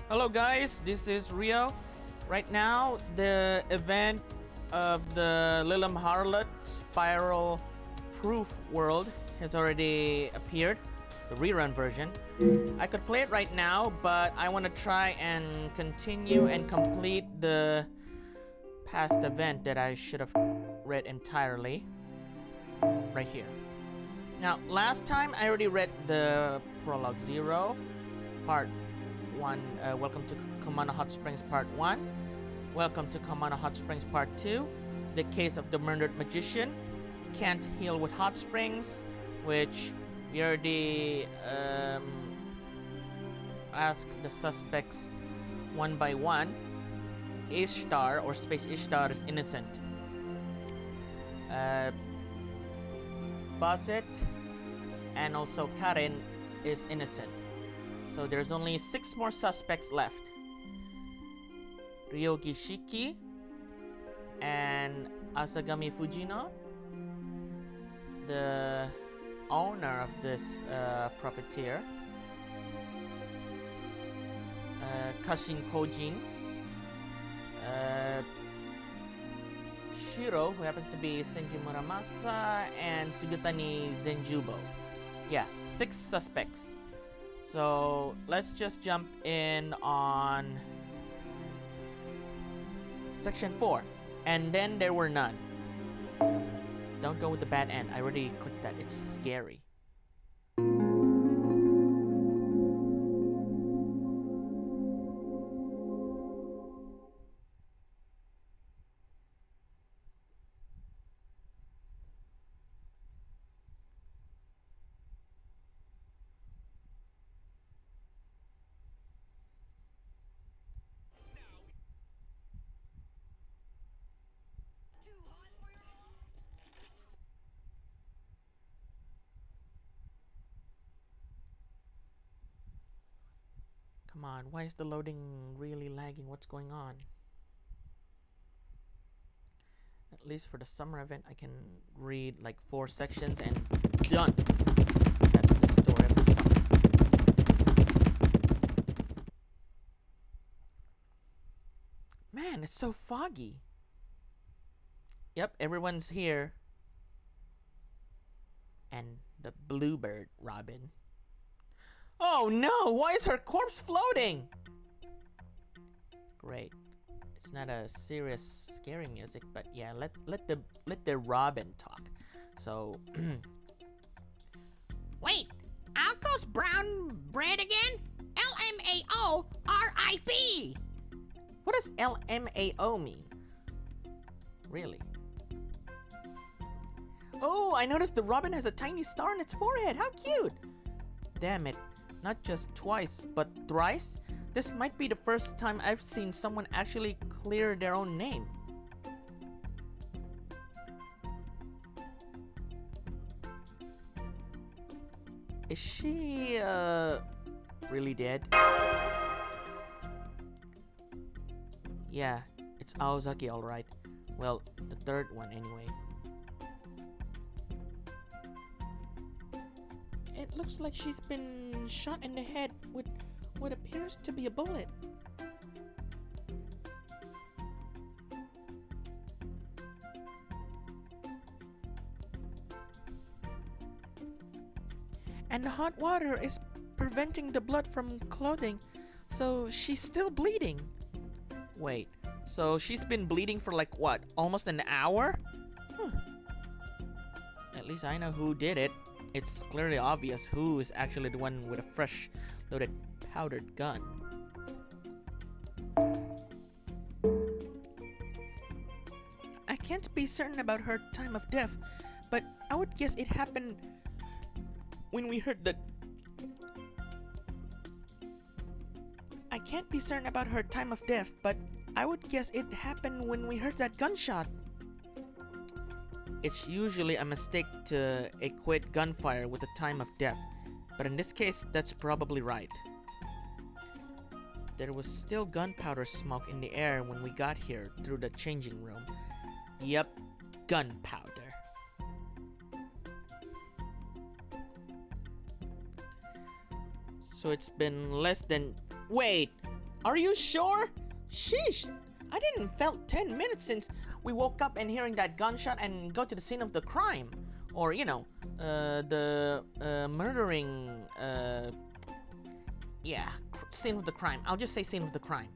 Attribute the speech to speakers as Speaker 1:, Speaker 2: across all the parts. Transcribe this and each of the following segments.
Speaker 1: Hello guys, this is Rio. Right now, the event of the Lilam Harlot Spiral Proof World has already appeared, the rerun version. I could play it right now, but I want to try and continue and complete the past event that I should have read entirely right here. Now, last time I already read the Prologue 0, Part 1, Welcome to Kumano Hot Springs Part 1, Welcome to Kumano Hot Springs Part 2, The Case of the Murdered Magician, Can't Heal with Hot Springs, which we already asked the suspects one by one. Ishtar, or Space Ishtar, is innocent. Bassett and also Karen is innocent. So there's only 6 more suspects left. Ryogi Shiki and Asagami Fujino, the owner of this profiteer, Kashin Kojin, Shiro, who happens to be Senji Muramasa, and Sugutani Zenjubo. Yeah, 6 suspects. So let's just jump in on section 4. And then there were none. Don't go with the bad end. I already clicked that. It's scary. Come on, why is the loading really lagging? What's going on? At least for the summer event, I can read like 4 sections and done. That's the story of the summer. Man, it's so foggy. Yep, everyone's here. And the bluebird Robin. Oh no, why is her corpse floating? Great. It's not a serious scary music, but yeah, let the Robin talk. So
Speaker 2: Wait, Alco's brown bread again? LMAO RIP!
Speaker 1: what does LMAO mean? Really? Oh, I noticed the Robin has a tiny star on its forehead. How cute! Damn it. Not just twice, but thrice? This might be the first time I've seen someone actually clear their own name. Is she, really dead? Yeah, it's Aozaki, alright. Well, the third one anyway. It looks like she's been shot in the head with what appears to be a bullet. And the hot water is preventing the blood from clothing, so she's still bleeding. Wait, so she's been bleeding for like what, almost an hour? Huh. At least I know who did it. It's clearly obvious who is actually the one with a fresh loaded powdered gun. I can't be certain about her time of death, but I would guess it happened when we heard the... I can't be certain about her time of death, but I would guess it happened when we heard that gunshot. It's usually a mistake to equate gunfire with the time of death, but in this case, that's probably right. There was still gunpowder smoke in the air when we got here through the changing room. Yep, gunpowder. So it's been less than... Wait! Are you sure? Sheesh, I didn't felt 10 minutes since we woke up and hearing that gunshot and go to the scene of the crime. Or, you know, the murdering, yeah, scene of the crime. I'll just say scene of the crime.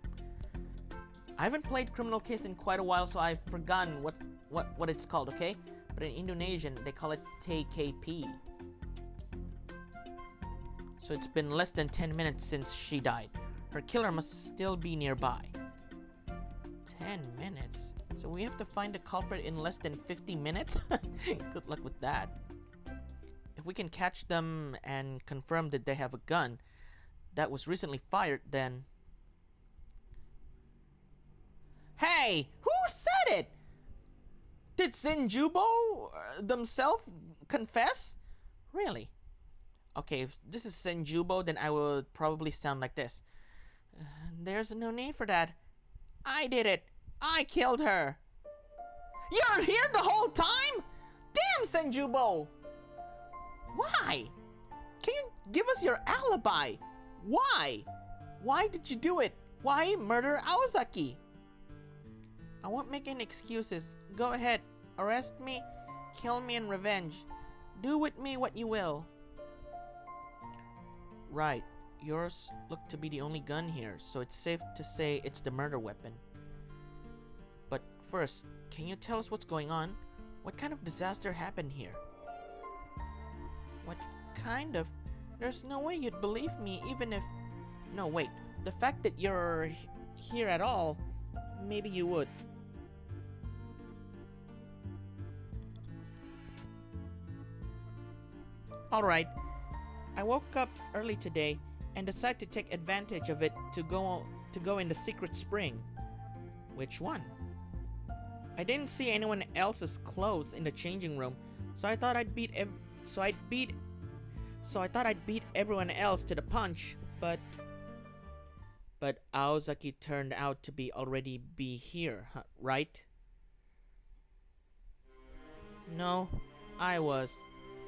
Speaker 1: I haven't played Criminal Case in quite a while, so I've forgotten what it's called, okay? But in Indonesian, they call it TKP. So it's been less than 10 minutes since she died. Her killer must still be nearby. 10 minutes? So we have to find the culprit in less than 50 minutes? Good luck with that. If we can catch them and confirm that they have a gun that was recently fired, then... Hey! Who said it? Did Senjubo themselves confess? Really? Okay, if this is Senjubo, then I would probably sound like this. There's no need for that. I did it. I killed her. You're here the whole time? Damn, Senjubo! Why? Can you give us your alibi? Why? Why did you do it? Why murder Aozaki? I won't make any excuses. Go ahead. Arrest me. Kill me in revenge. Do with me what you will. Right. Yours look to be the only gun here, so it's safe to say it's the murder weapon. But first, can you tell us what's going on? What kind of disaster happened here? What kind of? There's no way you'd believe me even if... No, wait. The fact that you're here at all, maybe you would. Alright. I woke up early today and decided to take advantage of it to go in the secret spring. Which one? I didn't see anyone else's clothes in the changing room, so I thought I'd beat everyone else to the punch, but Aozaki turned out to already be here, right? No, I was.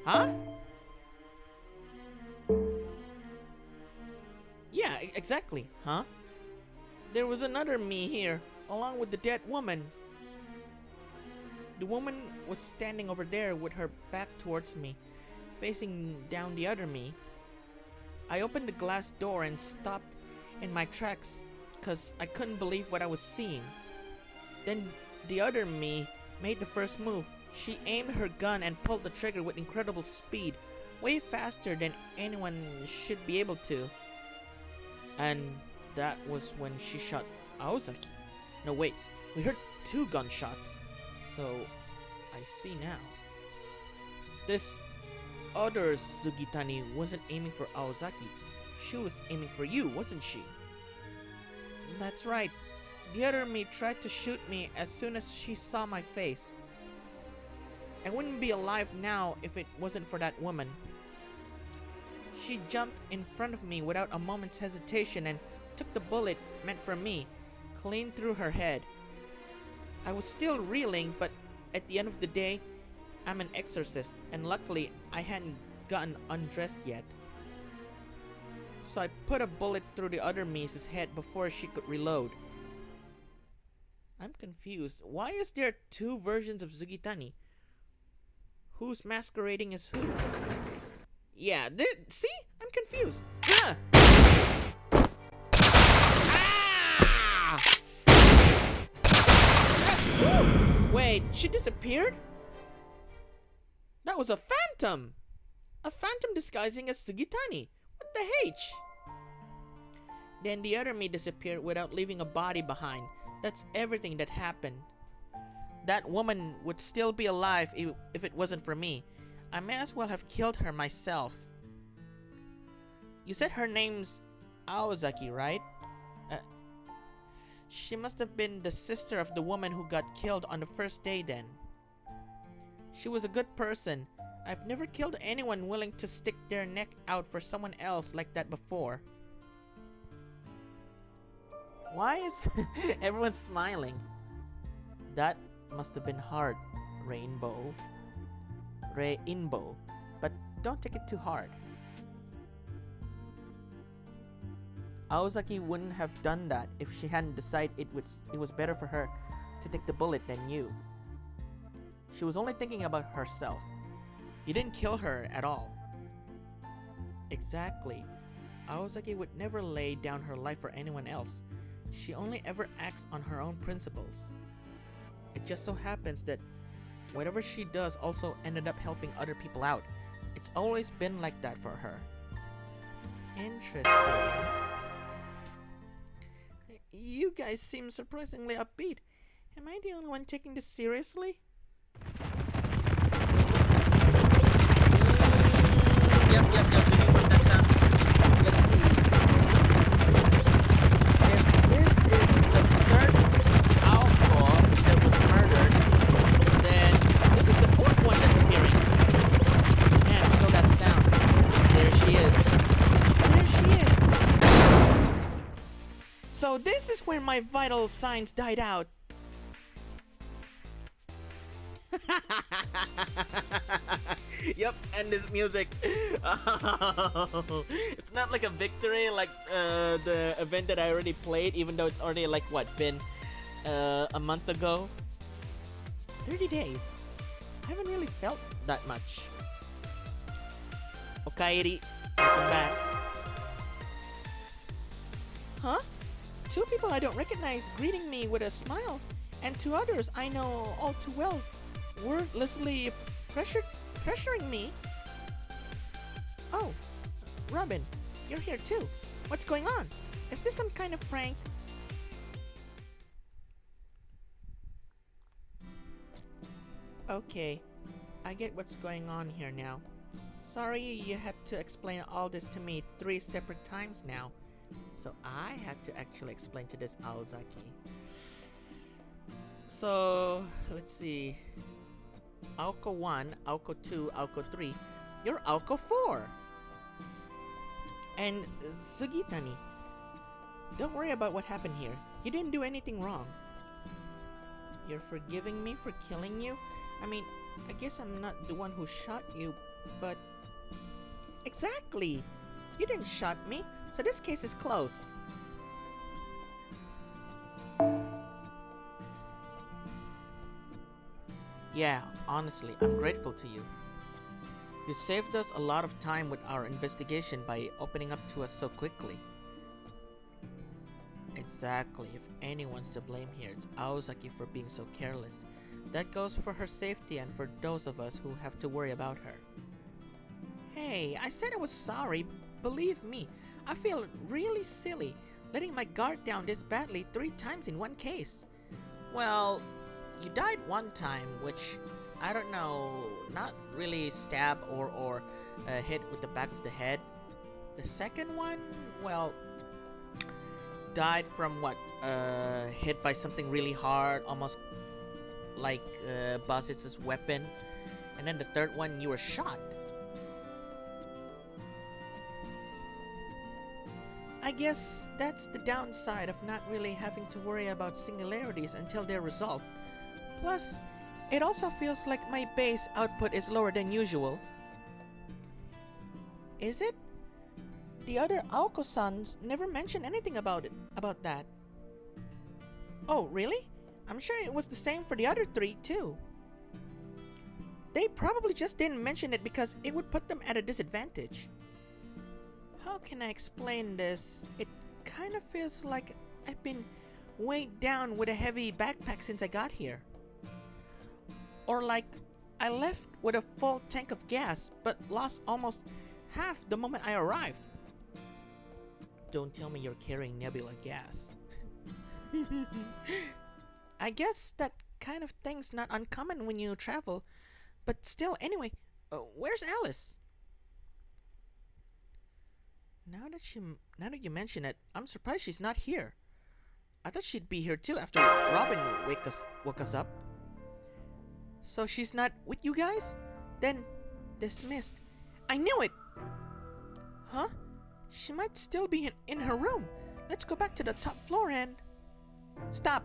Speaker 1: Huh? Yeah, exactly, huh? There was another me here, along with the dead woman. The woman was standing over there with her back towards me, facing down the other me. I opened the glass door and stopped in my tracks because I couldn't believe what I was seeing. Then the other me made the first move. She aimed her gun and pulled the trigger with incredible speed, way faster than anyone should be able to. And that was when she shot Aozaki. No, wait, we heard 2 gunshots. So, I see now. This other Sugitani wasn't aiming for Aozaki. She was aiming for you, wasn't she? That's right. The other me tried to shoot me as soon as she saw my face. I wouldn't be alive now if it wasn't for that woman. She jumped in front of me without a moment's hesitation and took the bullet meant for me, clean through her head. I was still reeling, but at the end of the day, I'm an exorcist, and luckily I hadn't gotten undressed yet. So I put a bullet through the other me's head before she could reload. I'm confused. Why is there 2 versions of Sugitani? Who's masquerading as who? Yeah, see? I'm confused. Ah! Wait, she disappeared? That was a phantom! A phantom disguising as Sugitani. What the H? Then the other me disappeared without leaving a body behind. That's everything that happened. That woman would still be alive if it wasn't for me. I may as well have killed her myself. You said her name's Aozaki, right? She must have been the sister of the woman who got killed on the first day then. She was a good person. I've never killed anyone willing to stick their neck out for someone else like that before. Why is everyone smiling? That must have been hard, Rainbow. But don't take it too hard. Aozaki wouldn't have done that if she hadn't decided it was better for her to take the bullet than you. She was only thinking about herself. You didn't kill her at all. Exactly. Aozaki would never lay down her life for anyone else. She only ever acts on her own principles. It just so happens that whatever she does also ended up helping other people out. It's always been like that for her. Interesting. You guys seem surprisingly upbeat. Am I the only one taking this seriously? Yep. Did you that sound? Let's see. If this is the third alcohol that was murdered, then this is the fourth one that's appearing. Man, still that sound. There she is. So this is where my vital signs died out. Yep, and this music. It's not like a victory like the event that I already played, even though it's already like what, been a month ago? 30 days. I haven't really felt that much. Okairi, welcome back. Huh? 2 people I don't recognize greeting me with a smile, and 2 others I know all too well wordlessly pressuring me. Oh, Robin, you're here too. What's going on? Is this some kind of prank? Okay, I get what's going on here now. Sorry you had to explain all this to me 3 separate times now. So I had to actually explain to this Aozaki. So, let's see. Aoko 1, Aoko 2, Aoko 3. You're Aoko 4! And Sugitani. Don't worry about what happened here. You didn't do anything wrong. You're forgiving me for killing you? I mean, I guess I'm not the one who shot you, but... Exactly! You didn't shot me, so this case is closed. Yeah, honestly, I'm grateful to you. You saved us a lot of time with our investigation by opening up to us so quickly. Exactly, if anyone's to blame here, it's Aozaki for being so careless. That goes for her safety and for those of us who have to worry about her. Hey, I said I was sorry. Believe me, I feel really silly letting my guard down this badly 3 times in one case. Well, you died one time, which, I don't know, not really stab or hit with the back of the head. The second one, well, died from what? Hit by something really hard, almost like Buzz's weapon. And then the third one, you were shot. I guess that's the downside of not really having to worry about singularities until they're resolved. Plus, it also feels like my base output is lower than usual. Is it? The other Aoko-sans never mentioned anything about that. Oh, really? I'm sure it was the same for the other 3 too. They probably just didn't mention it because it would put them at a disadvantage. How can I explain this? It kind of feels like I've been weighed down with a heavy backpack since I got here. Or like I left with a full tank of gas but lost almost half the moment I arrived. Don't tell me you're carrying nebula gas. I guess that kind of thing's not uncommon when you travel. But still, anyway, where's Alice? Now that you mention it, I'm surprised she's not here. I thought she'd be here too after Robin woke us up. So she's not with you guys? Then dismissed. I knew it! Huh? She might still be in her room. Let's go back to the top floor and... Stop!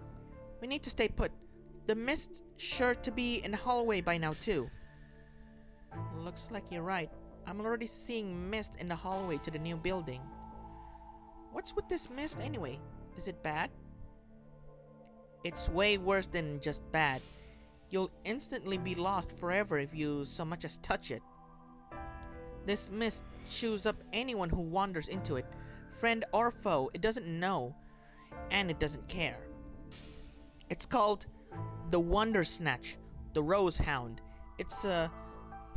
Speaker 1: We need to stay put. The mist's sure to be in the hallway by now too. Looks like you're right. I'm already seeing mist in the hallway to the new building. What's with this mist anyway? Is it bad? It's way worse than just bad. You'll instantly be lost forever if you so much as touch it. This mist chews up anyone who wanders into it, friend or foe. It doesn't know, and it doesn't care. It's called the Wonder Snatch, the Rose Hound. It's a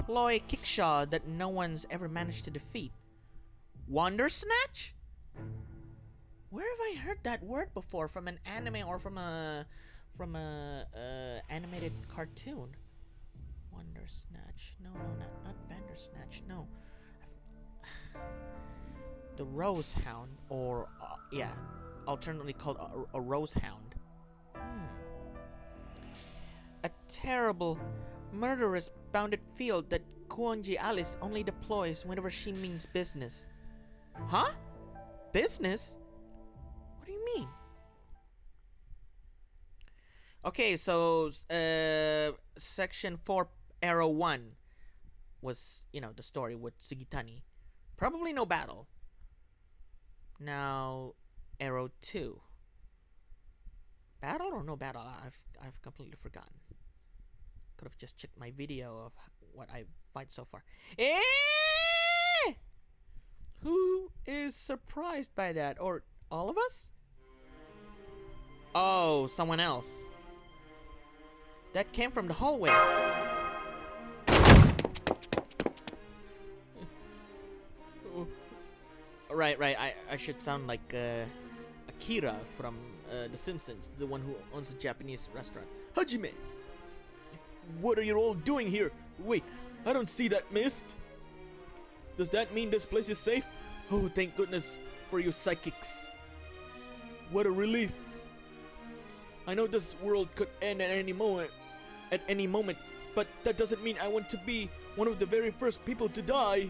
Speaker 1: ploy kickshaw that no one's ever managed to defeat. Wonder Snatch? Where have I heard that word before? From an anime or from a animated cartoon? Wonder Snatch. No, not Bandersnatch. No. The Rose Hound, or alternately called a Rose Hound. A terrible, murderous bounded field that Kuonji Alice only deploys whenever she means business. Huh? Business? What do you mean? Okay, so section 4 arrow 1 was, the story with Sugitani. Probably no battle. Now arrow 2. Battle or no battle? I've completely forgotten. Could have just checked my video of what I fight so far. Who is surprised by that? Or all of us? Oh, someone else. That came from the hallway. Right. I should sound like Akira from The Simpsons, the one who owns a Japanese restaurant. Hajime! What are you all doing here? Wait, I don't see that mist. Does that mean this place is safe? Oh, thank goodness for you psychics. What a relief. I know this world could end at any moment, but that doesn't mean I want to be one of the very first people to die.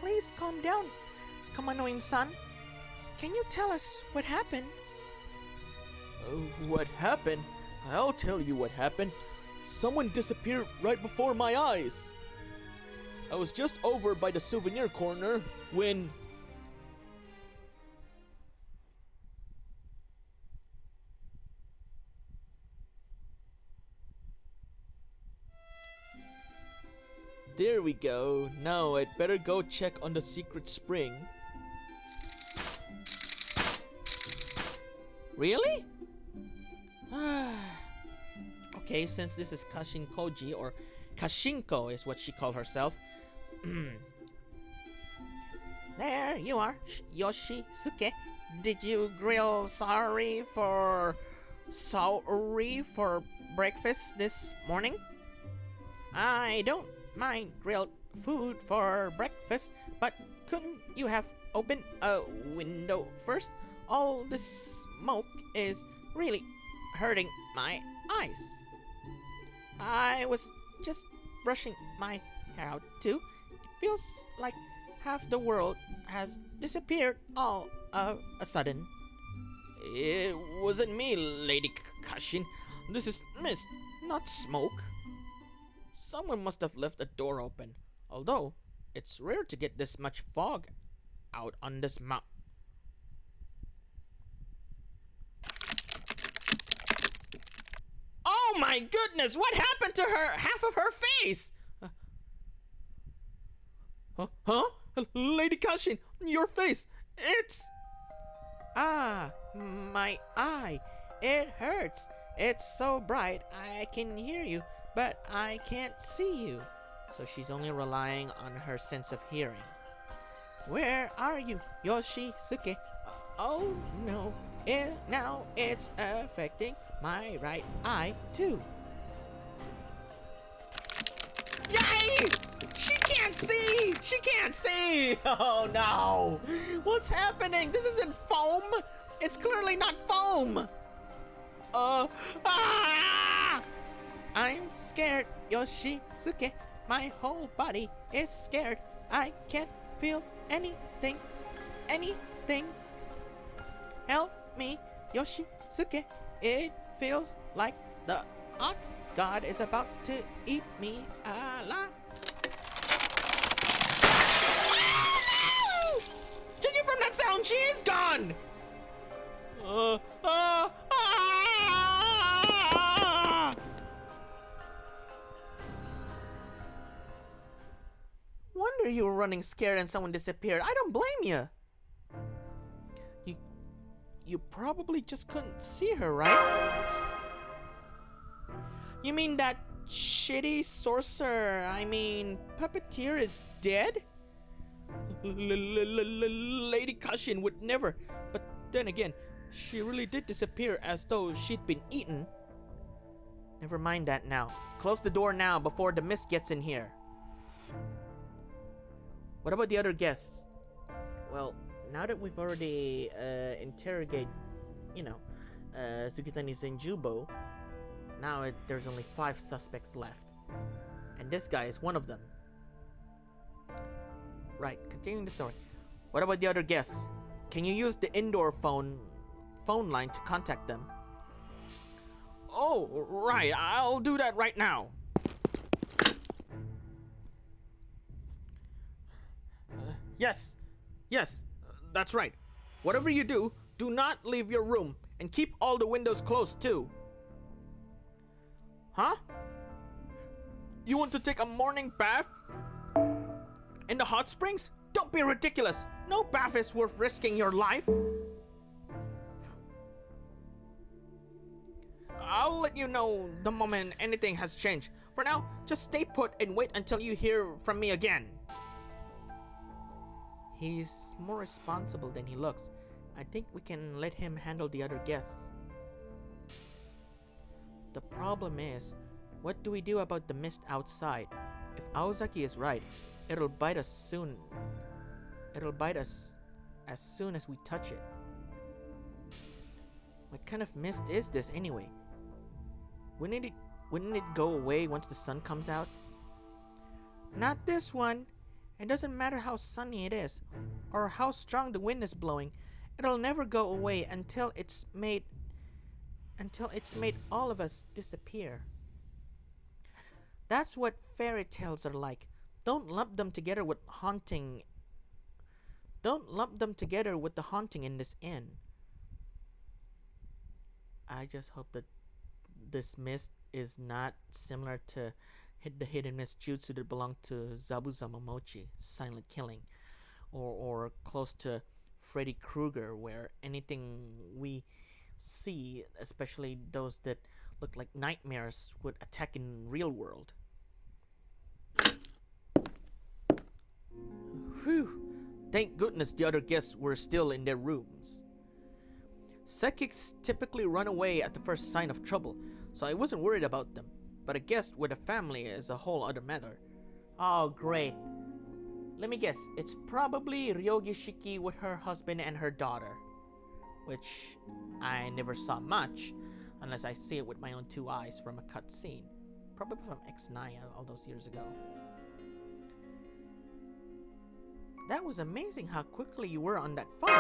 Speaker 1: Please calm down, Kamanoin-san. Can you tell us what happened? What happened? I'll tell you what happened. Someone disappeared right before my eyes. I was just over by the souvenir corner when... There we go. Now I'd better go check on the secret spring. Really? Okay, since this is Kashinkoji, or Kashinko is what she called herself. There you are, Yoshisuke. Did you grill sauri for breakfast this morning? I don't mind grilled food for breakfast, but couldn't you have opened a window first? All this smoke is really hurting my eyes. I was just brushing my hair out too. It feels like half the world has disappeared all of a sudden. It wasn't me, Lady Kashin. This is mist, not smoke. Someone must have left a door open, although it's rare to get this much fog out on this mountain. Oh my goodness, what happened to her? Half of her face! Huh? Lady Kashin, your face, it's... Ah, my eye, it hurts. It's so bright, I can hear you, but I can't see you. So she's only relying on her sense of hearing. Where are you, Yoshisuke? Oh no, now it's affecting my right eye too. Yay! She can't see! She can't see! Oh no! What's happening? This isn't foam! It's clearly not foam! I'm scared, Yoshisuke. My whole body is scared. I can't feel anything. Help me, Yoshisuke. It feels like the ox god is about to eat me alive. Judging from
Speaker 2: down, she is gone!
Speaker 1: Wonder you were running scared and someone disappeared. I don't blame you. You probably just couldn't see her, right? You mean that shitty puppeteer is dead? Lady Kashin would never. But then again, she really did disappear as though she'd been eaten. Never mind that now. Close the door now before the mist gets in here. What about the other guests? Well, now that we've already interrogated, Sugitanis and Jubo, now there's only 5 suspects left. And this guy is one of them. Right, continuing the story. What about the other guests? Can you use the indoor phone line to contact them? Oh, right, I'll do that right now. Yes, that's right. Whatever you do, do not leave your room and keep all the windows closed too. Huh? You want to take a morning bath? In the hot springs? Don't be ridiculous. No bath is worth risking your life. I'll let you know the moment anything has changed. For now, just stay put and wait until you hear from me again. He's more responsible than he looks. I think we can let him handle the other guests. The problem is, what do we do about the mist outside? If Aozaki is right, it'll bite us soon. It'll bite us as soon as we touch it. What kind of mist is this anyway? Wouldn't it go away once the sun comes out? Not this one. It doesn't matter how sunny it is, or how strong the wind is blowing. It'll never go away until it's made all of us disappear. That's what fairy tales are like. Don't lump them together with the haunting in this inn. I just hope that this mist is not similar to the hidden mist jutsu that belonged to Zabuza Momochi, Silent Killing, or close to Freddy Krueger, where anything we see, especially those that look like nightmares, would attack in real world. Whew. Thank goodness the other guests were still in their rooms. Psychics typically run away at the first sign of trouble, so I wasn't worried about them. But a guest with a family is a whole other matter. Oh, great. Let me guess, it's probably Ryogi Shiki with her husband and her daughter. Which I never saw much, unless I see it with my own 2 eyes from a cutscene. Probably from X9 all those years ago. That was amazing how quickly you were on that phone.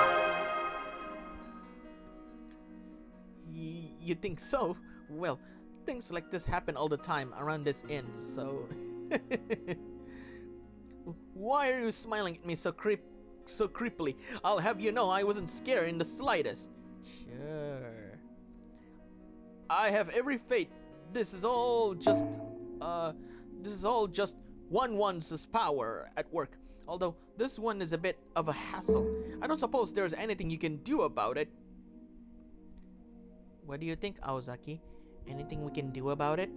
Speaker 1: You think so? Well, things like this happen all the time around this inn, so... Why are you smiling at me so creepily? I'll have you know I wasn't scared in the slightest. Sure. I have every faith this is all just one's power at work. Although this one is a bit of a hassle. I don't suppose there's anything you can do about it. What do you think, Aozaki? Anything we can do about it?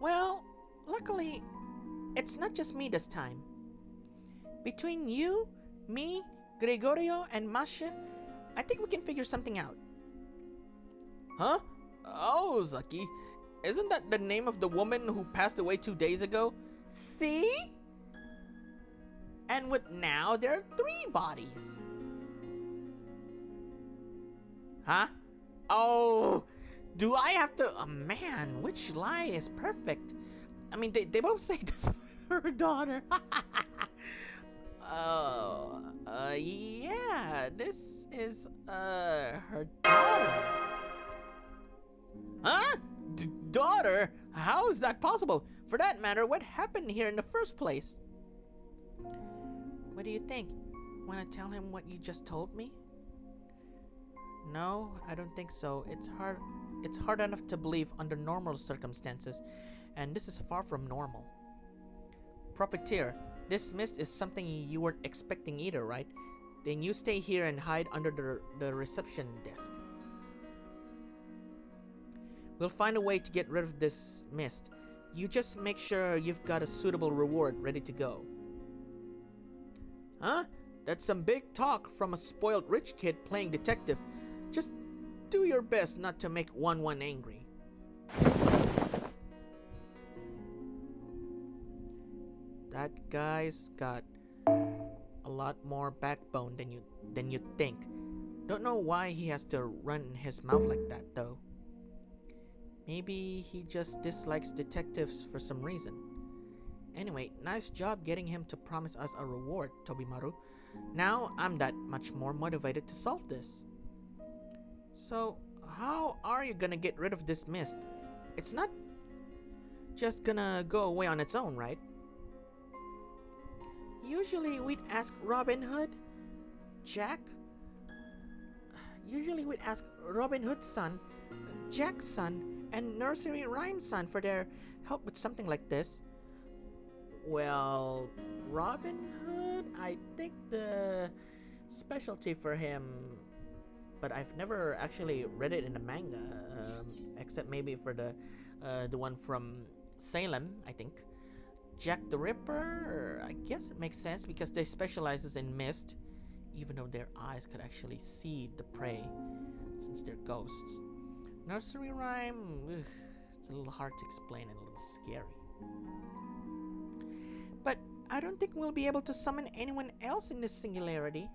Speaker 1: Well, luckily, it's not just me this time. Between you, me, Gregorio, and Masha, I think we can figure something out. Huh? Aozaki? Isn't that the name of the woman who passed away 2 days ago? See? And with now, there are 3 bodies. Huh? Oh, do I have to? Oh, man, which lie is perfect? I mean, they both say this is her daughter. Yeah, this is, her daughter. Huh? Daughter? How is that possible? For that matter, what happened here in the first place? What do you think? Want to tell him what you just told me? No, I don't think so. It's hard enough to believe under normal circumstances, and this is far from normal. Profiteer, this mist is something you weren't expecting either, right? Then you stay here and hide under the reception desk. We'll find a way to get rid of this mist. You just make sure you've got a suitable reward ready to go. Huh? That's some big talk from a spoiled rich kid playing detective. Just do your best not to make 1-1 angry. That guy's got a lot more backbone than you think. Don't know why he has to run his mouth like that though. Maybe he just dislikes detectives for some reason. Anyway, nice job getting him to promise us a reward, Tobimaru. Now I'm that much more motivated to solve this. So, how are you gonna get rid of this mist? It's not just gonna go away on its own, right? Usually we'd ask Robin Hood, Robin Hood's son, Jack's son, and Nursery Rhyme's son for their help with something like this. Well, Robin Hood, I think the specialty for him, but I've never actually read it in the manga, except maybe for the one from Salem, I think. Jack the Ripper, I guess it makes sense because they specializes in mist, even though their eyes could actually see the prey, since they're ghosts. Nursery Rhyme, it's a little hard to explain and a little scary. But I don't think we'll be able to summon anyone else in this singularity.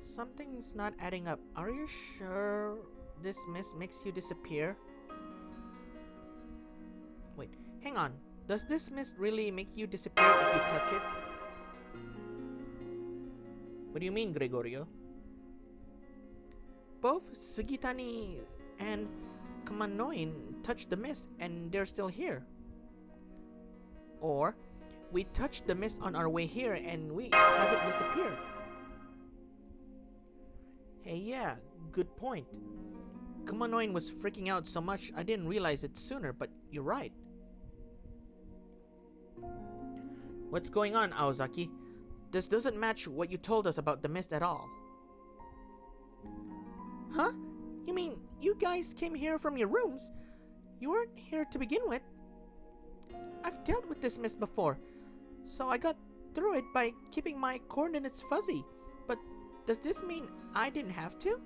Speaker 1: Something's not adding up. Are you sure this mist makes you disappear? Wait, hang on. Does this mist really make you disappear if you touch it? What do you mean, Gregorio? Both Sugitani and Kamanoin touched the mist and they're still here. Or, we touched the mist on our way here and we haven't disappeared. Hey, yeah, good point. Kamanoin was freaking out so much I didn't realize it sooner, but you're right. What's going on, Aozaki? This doesn't match what you told us about the mist at all. Huh? You mean you guys came here from your rooms? You weren't here to begin with. I've dealt with this mist before, so I got through it by keeping my coordinates fuzzy. But does this mean I didn't have to?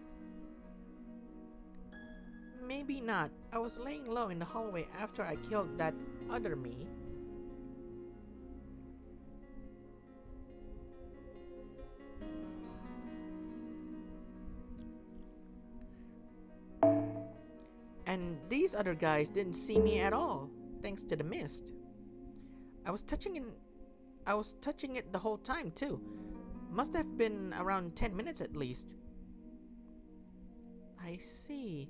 Speaker 1: Maybe not. I was laying low in the hallway after I killed that other me. And these other guys didn't see me at all, thanks to the mist. I was touching it the whole time too. Must have been around 10 minutes at least. I see.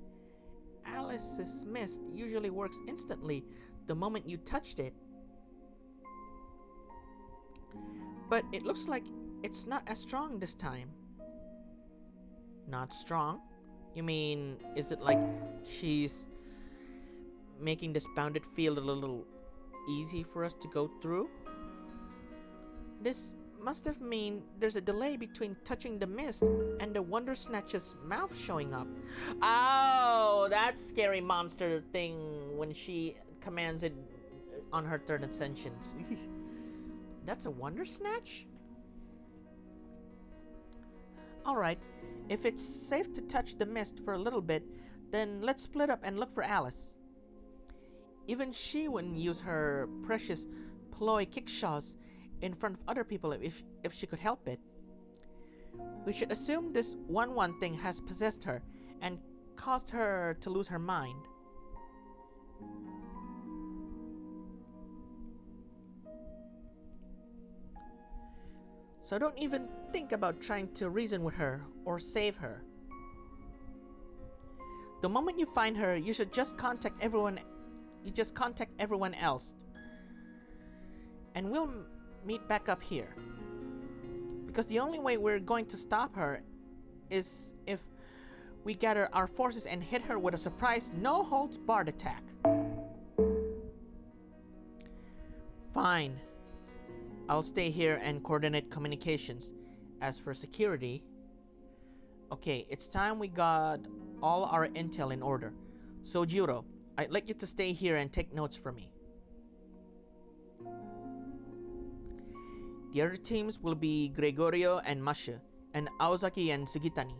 Speaker 1: Alice's mist usually works instantly the moment you touched it. But it looks like it's not as strong this time. Not strong? You mean, is it like she's making this bounded field a little easy for us to go through? This must have mean there's a delay between touching the mist and the Wonder Snatch's mouth showing up. Oh, that scary monster thing when she commands it on her third ascension. That's a Wonder Snatch? Alright, if it's safe to touch the mist for a little bit, then let's split up and look for Alice. Even she wouldn't use her precious ploy kickshaws in front of other people if she could help it. We should assume this 1-1 thing has possessed her and caused her to lose her mind. So don't even think about trying to reason with her or save her. The moment you find her, you should just contact everyone. You just contact everyone else. And we'll meet back up here. Because the only way we're going to stop her is if we gather our forces and hit her with a surprise, no-holds-barred attack. Fine. I'll stay here and coordinate communications. As for security... Okay, it's time we got all our intel in order. Sojiro, I'd like you to stay here and take notes for me. The other teams will be Gregorio and Masha, and Aozaki and Sugitani.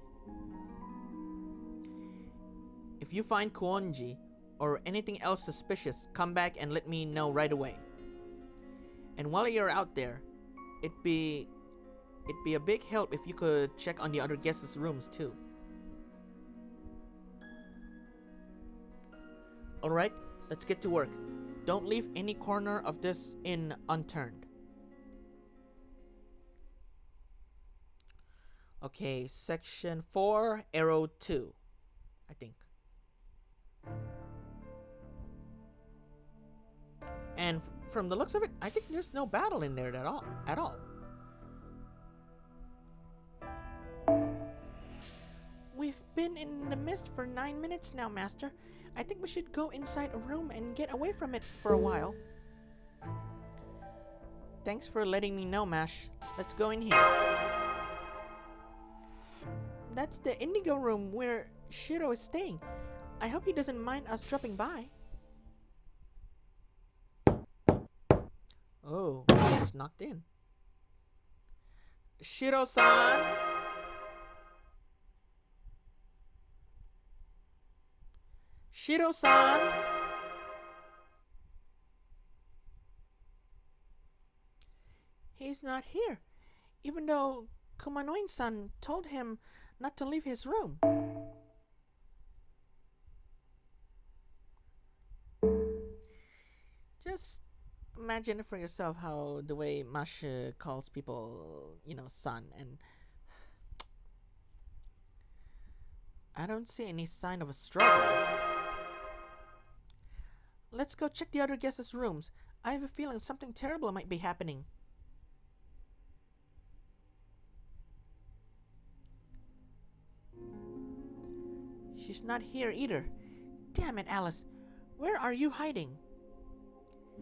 Speaker 1: If you find Kuonji or anything else suspicious, come back and let me know right away. And while you're out there, it'd be a big help if you could check on the other guests' rooms too. Alright, let's get to work. Don't leave any corner of this inn unturned. Okay, section 4, arrow 2, I think. And from the looks of it, I think there's no battle in there at all. We've been in the mist for 9 minutes now, Master. I think we should go inside a room and get away from it for a while. Thanks for letting me know, Mash. Let's go in here. That's the Indigo room where Shiro is staying. I hope he doesn't mind us dropping by. Oh, I just knocked in. Shiro-san! Shiro-san! He's not here, even though Kumanoin-san told him not to leave his room. Just imagine for yourself how the way Masha calls people, son, and I don't see any sign of a struggle. Let's go check the other guests' rooms. I have a feeling something terrible might be happening. She's not here either. Damn it, Alice. Where are you hiding?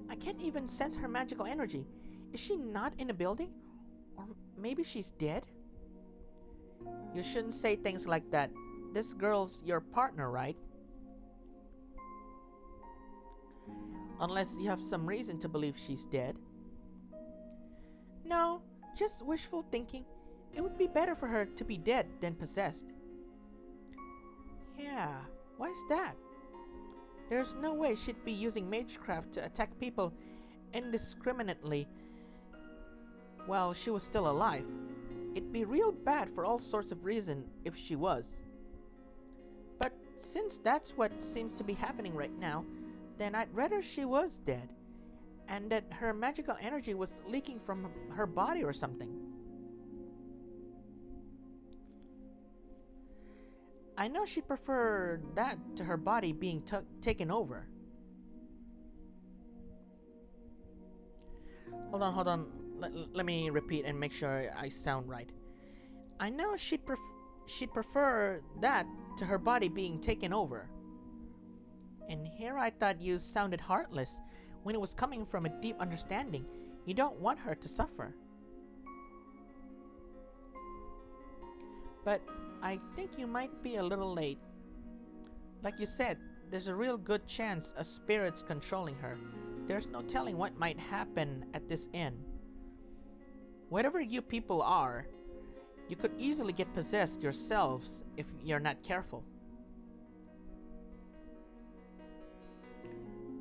Speaker 1: I can't even sense her magical energy. Is she not in the building? Or maybe she's dead? You shouldn't say things like that. This girl's your partner, right? Unless you have some reason to believe she's dead. No, just wishful thinking. It would be better for her to be dead than possessed. Yeah, why's that? There's no way she'd be using magecraft to attack people indiscriminately while she was still alive. It'd be real bad for all sorts of reasons if she was. But since that's what seems to be happening right now, then I'd rather she was dead, and that her magical energy was leaking from her body or something. I know she'd prefer that to her body being taken over. Hold on. Let me repeat and make sure I sound right. I know she'd prefer that to her body being taken over. And here I thought you sounded heartless when it was coming from a deep understanding. You don't want her to suffer. But I think you might be a little late. Like you said, there's a real good chance a spirit's controlling her. There's no telling what might happen at this inn. Whatever you people are, you could easily get possessed yourselves if you're not careful.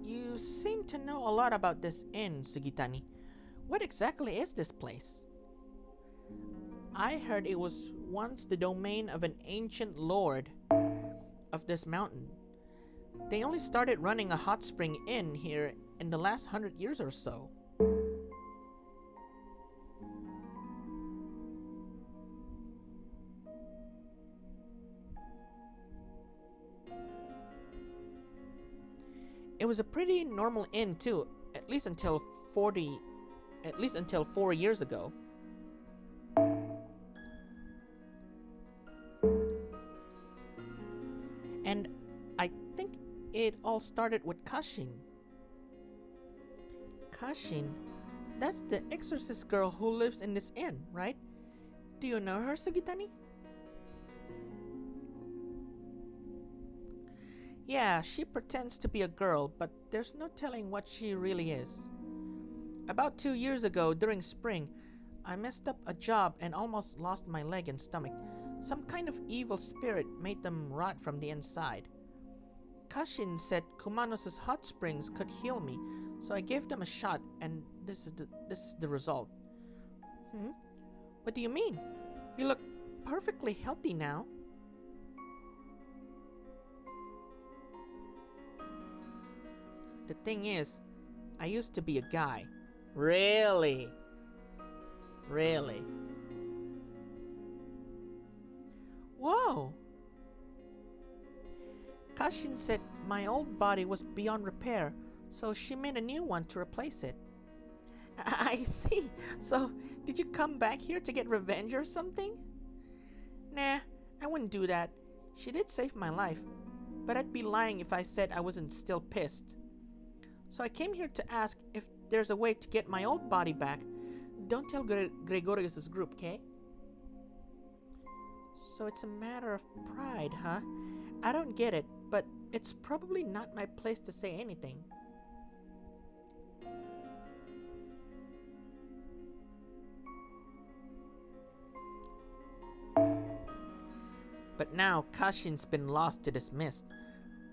Speaker 1: You seem to know a lot about this inn, Sugitani. What exactly is this place? I heard it was once the domain of an ancient lord of this mountain. They only started running a hot spring inn here in the last 100 years or so. It was a pretty normal inn too, at least until 40 at least until 4 years ago. And I think it all started with Kashin. Kashin? That's the exorcist girl who lives in this inn, right? Do you know her, Sugitani? Yeah, she pretends to be a girl, but there's no telling what she really is. About 2 years ago, during spring, I messed up a job and almost lost my leg and stomach. Some kind of evil spirit made them rot from the inside. Kashin said Kumanos' hot springs could heal me, so I gave them a shot, and this is the result. What do you mean? You look perfectly healthy now. The thing is, I used to be a guy. Really? Really? Whoa! Kashin said my old body was beyond repair, so she made a new one to replace it. I see. So, did you come back here to get revenge or something? Nah, I wouldn't do that. She did save my life, but I'd be lying if I said I wasn't still pissed. So I came here to ask if there's a way to get my old body back. Don't tell Gregorius's group, okay? So it's a matter of pride, huh? I don't get it, but it's probably not my place to say anything. But now Kashin's been lost to this mist.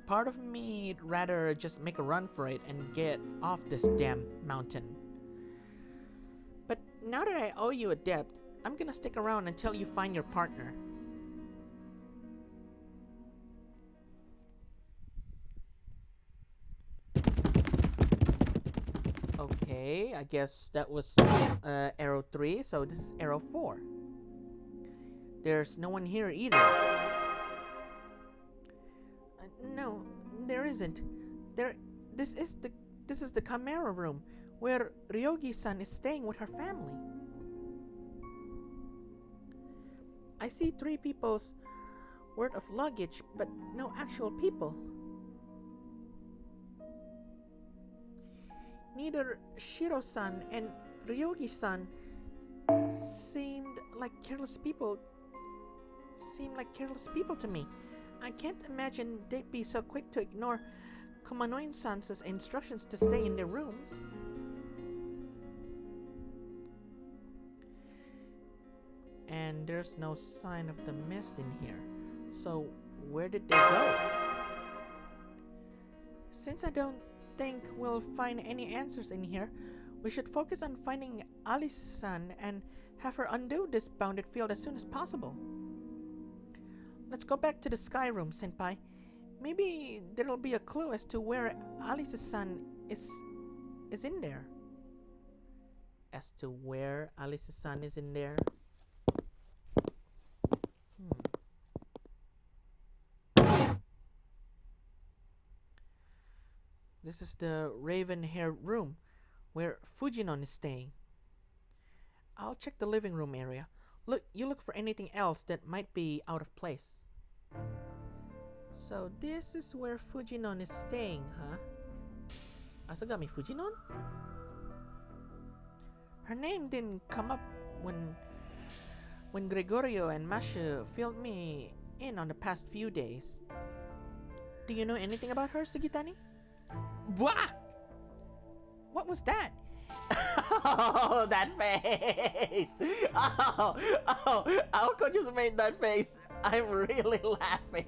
Speaker 1: Part of me'd rather just make a run for it and get off this damn mountain. But now that I owe you a debt, I'm gonna stick around until you find your partner. Okay, I guess that was arrow 3, so this is arrow 4. There's no one here either. No, there isn't. This is the Chimera room where Ryogi-san is staying with her family. I see 3 people's worth of luggage, but no actual people. Neither Shiro-san and Ryogi-san seemed like careless people to me. I can't imagine they'd be so quick to ignore Kumanoin-san's instructions to stay in their rooms. And there's no sign of the mist in here. So where did they go? Since I don't think we'll find any answers in here, we should focus on finding Alice-san and have her undo this bounded field as soon as possible. Let's go back to the sky room, Senpai. Maybe there'll be a clue as to where Alice-san is in there. As to where Alice-san is in there? This is the raven-haired room where Fujinon is staying. I'll check the living room area. Look for anything else that might be out of place. So this is where Fujinon is staying, huh? Asagami Fujinon? Her name didn't come up when Gregorio and Masha filled me in on the past few days. Do you know anything about her, Sugitani? What? What was that? Oh, that face! Oh, Alco just made that face. I'm really laughing.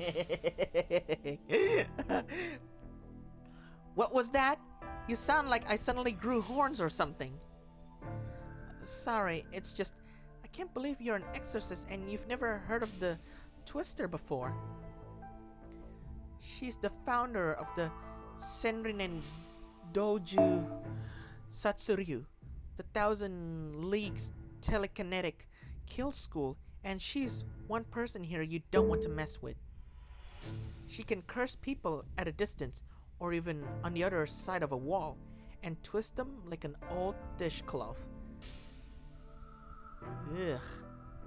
Speaker 1: What was that? You sound like I suddenly grew horns or something. Sorry, it's just I can't believe you're an exorcist and you've never heard of the Twister before. She's the founder of the Senrinen Doju Satsuryu, the 1,000 Leagues telekinetic kill school, and she's one person here you don't want to mess with. She can curse people at a distance or even on the other side of a wall, and twist them like an old dishcloth. Ugh.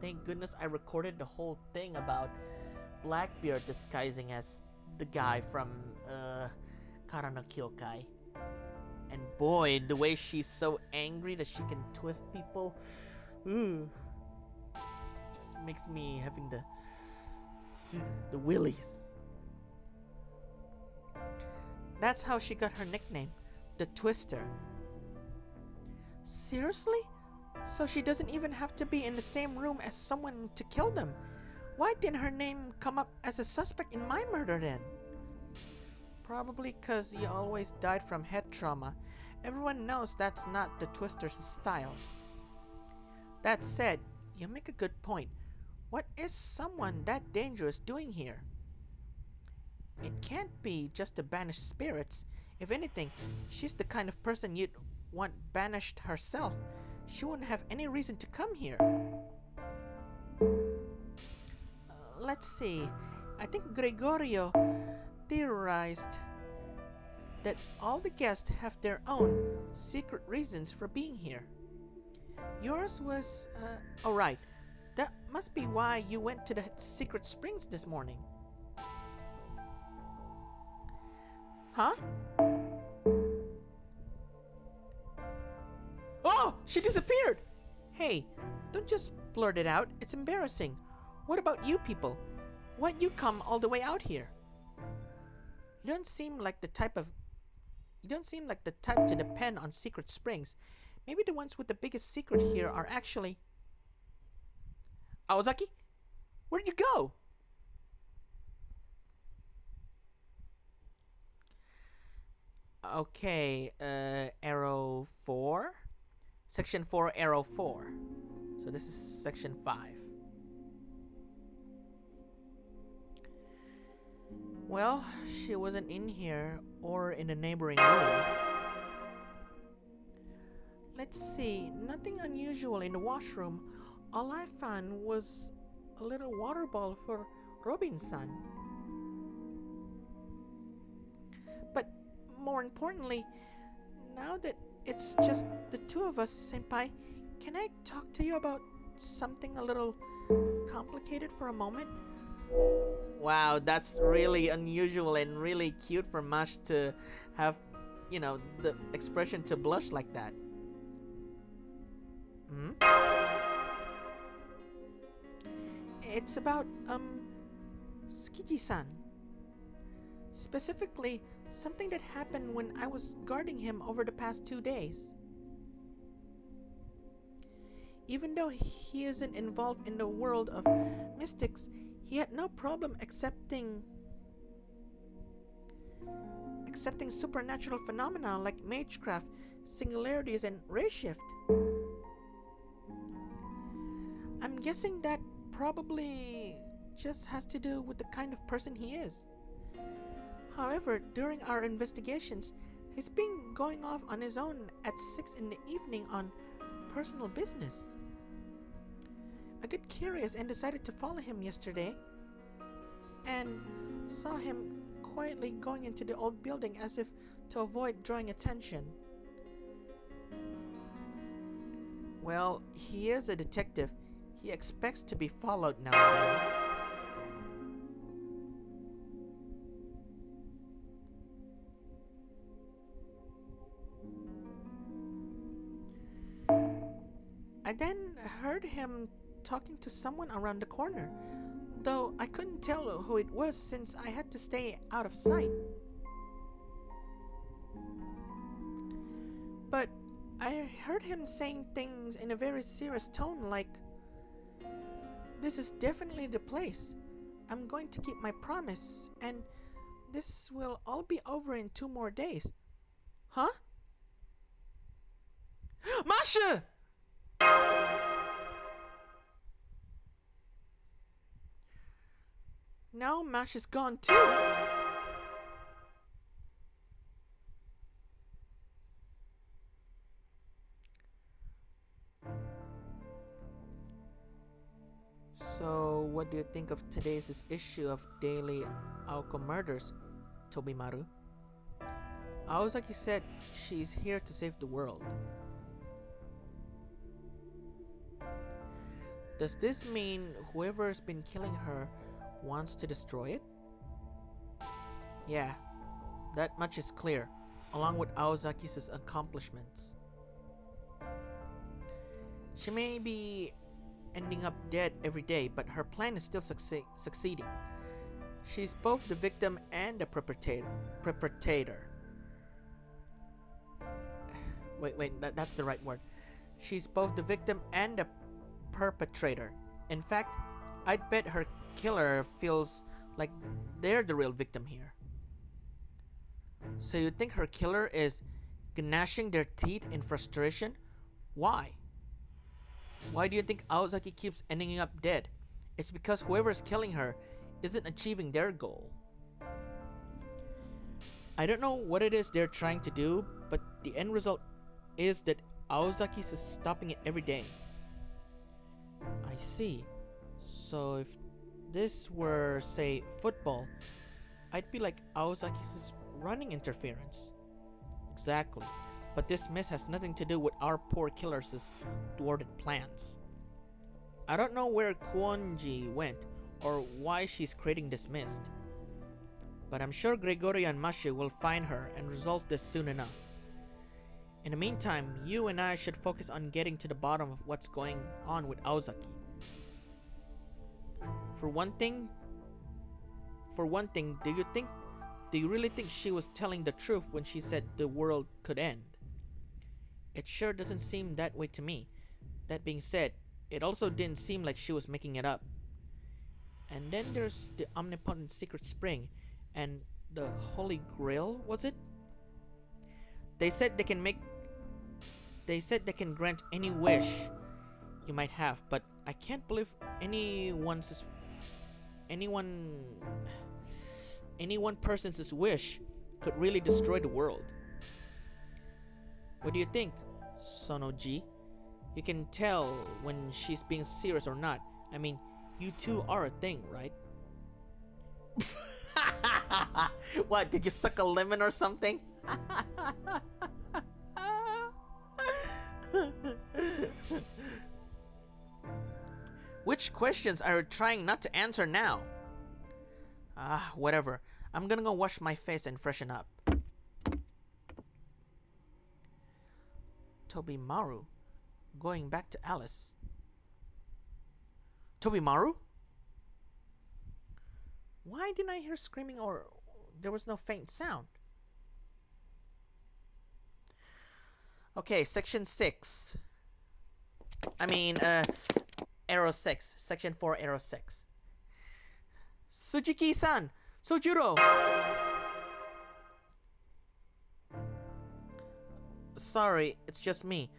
Speaker 1: Thank goodness I recorded the whole thing about Blackbeard disguising as the guy from Kara no Kyokai. And boy, the way she's so angry that she can twist people, just makes me having the willies. That's how she got her nickname, the Twister. Seriously? So she doesn't even have to be in the same room as someone to kill them. Why didn't her name come up as a suspect in my murder then? Probably because he always died from head trauma. Everyone knows that's not the Twister's style. That said, you make a good point. What is someone that dangerous doing here? It can't be just the banished spirits. If anything, she's the kind of person you'd want banished herself. She wouldn't have any reason to come here. Let's see. I think Gregorio theorized that all the guests have their own secret reasons for being here. Yours was, oh right. That must be why you went to the secret springs this morning. Huh? Oh, she disappeared! Hey, don't just blurt it out. It's embarrassing. What about you people? Why'd you come all the way out here? You don't seem like the type to depend on secret springs. Maybe the ones with the biggest secret here are actually... Aozaki? Where'd you go? Okay, arrow 4? Section 4, arrow 4. So this is section 5. Well, she wasn't in here or in the neighboring room. Let's see, nothing unusual in the washroom. All I found was a little water ball for Robin-san. But more importantly, now that it's just the two of us, Senpai, can I talk to you about something a little complicated for a moment? Wow, that's really unusual and really cute for Mash to have, you know, the expression to blush like that. Hmm? It's about, Tsukiji-san. Specifically, something that happened when I was guarding him over the past 2 days. Even though he isn't involved in the world of mystics, he had no problem accepting supernatural phenomena like magecraft, singularities, and ray shift. I'm guessing that probably just has to do with the kind of person he is. However, during our investigations, he's been going off on his own at 6 in the evening on personal business. I got curious and decided to follow him yesterday, and saw him quietly going into the old building as if to avoid drawing attention. Well, he is a detective. He expects to be followed now and then. I then heard him talking to someone around the corner, though I couldn't tell who it was since I had to stay out of sight. But I heard him saying things in a very serious tone like, "This is definitely the place. I'm going to keep my promise, and this will all be over in 2 more days." Huh? Masha! Now Mash is gone too. So, what do you think of today's issue of Daily Aoko Murders, Tobimaru? Aozaki said she's here to save the world. Does this mean whoever's been killing her wants to destroy it? Yeah, that much is clear, along with Aozaki's accomplishments. She may be ending up dead every day, but her plan is still succeeding. She's both the victim and the perpetrator. Wait, that's the right word. She's both the victim and the perpetrator. In fact, I'd bet her killer feels like they're the real victim here. So you think her killer is gnashing their teeth in frustration? Why? Why do you think Aozaki keeps ending up dead? It's because whoever's killing her isn't achieving their goal. I don't know what it is they're trying to do, but the end result is that Aozaki's is stopping it every day. I see. So if this were, say, football, I'd be like Aozaki's running interference. Exactly. But this miss has nothing to do with our poor killer's thwarted plans. I don't know where Kuonji went or why she's creating this mist. But I'm sure Gregorio and Mashu will find her and resolve this soon enough. In the meantime, you and I should focus on getting to the bottom of what's going on with Aozaki. For one thing, do you really think she was telling the truth when she said the world could end? It sure doesn't seem that way to me. That being said, it also didn't seem like she was making it up. And then there's the omnipotent secret spring and the Holy Grail, was it? They said they can grant any wish you might have, but I can't believe any one person's wish could really destroy the world. What do you think, Sonoji? You can tell when she's being serious or not. I mean, you two are a thing, right? What, did you suck a lemon or something? Which questions are you trying not to answer now? Whatever. I'm gonna go wash my face and freshen up. Tobimaru, going back to Alice. Tobimaru? Why didn't I hear screaming or there was no faint sound? Okay, section 6. Arrow 6. Section 4, arrow 6. Tsujiki-san! Sojuro! Sorry, it's just me.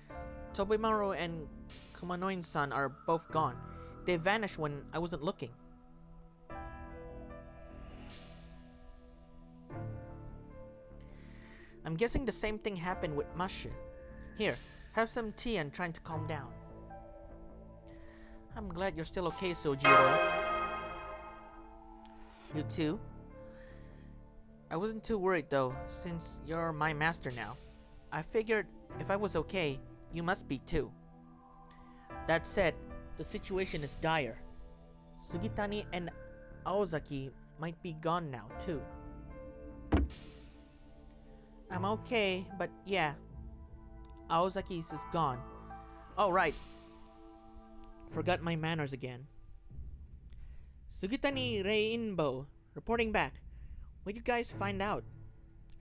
Speaker 1: Tobimaru and Kumanoin-san are both gone. They vanished when I wasn't looking. I'm guessing the same thing happened with Mashu. Here, have some tea and trying to calm down. I'm glad you're still okay, Sojiro. You too? I wasn't too worried though, since you're my master now. I figured if I was okay, you must be too. That said, the situation is dire. Sugitani and Aozaki might be gone now too. I'm okay, but yeah, Aozaki's is gone. Oh right, forgot my manners again. Sugitani Reinbo, reporting back. What'd you guys find out?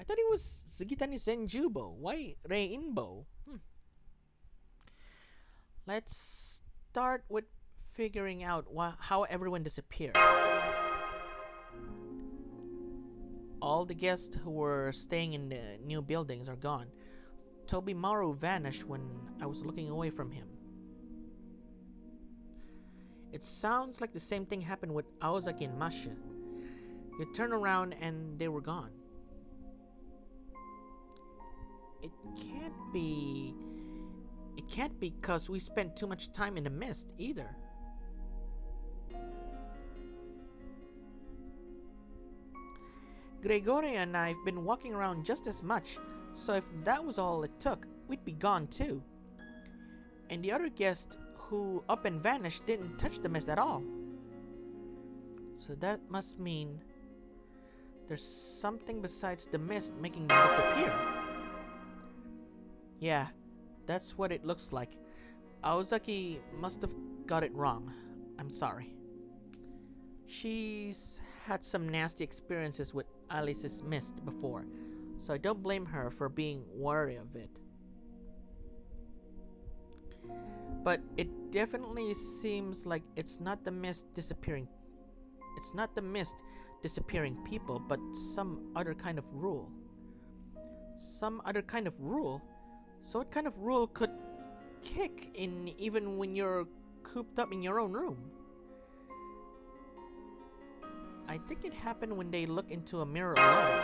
Speaker 1: I thought it was Sugitani Senjubo. Why Reinbo? Let's start with figuring out how everyone disappeared. All the guests who were staying in the new buildings are gone. Tobimaru vanished when I was looking away from him. It sounds like the same thing happened with Aozaki and Masha. You turn around and they were gone. It can't be because we spent too much time in the mist either. Gregoria and I have been walking around just as much, so if that was all it took, we'd be gone too. And the other guest who up and vanished didn't touch the mist at all. So that must mean there's something besides the mist making them disappear. Yeah, that's what it looks like. Aozaki must have got it wrong. I'm sorry. She's had some nasty experiences with Alice's mist before, so I don't blame her for being wary of it. But it definitely seems like it's not the mist disappearing people, but some other kind of rule. Some other kind of rule? So what kind of rule could kick in even when you're cooped up in your own room? I think it happened when they look into a mirror alone.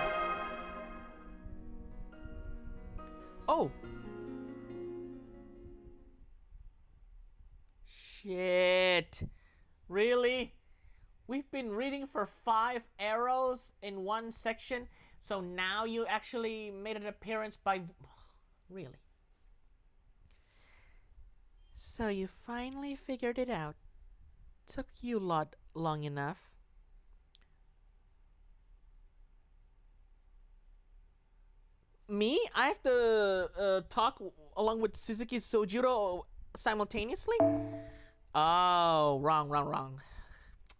Speaker 1: Oh! Shit! Really? We've been reading for 5 arrows in one section, so now you actually made an appearance by... Really? So you finally figured it out. Took you lot long enough. Me? I have to talk along with Suzuki Sojiro simultaneously? Oh, wrong.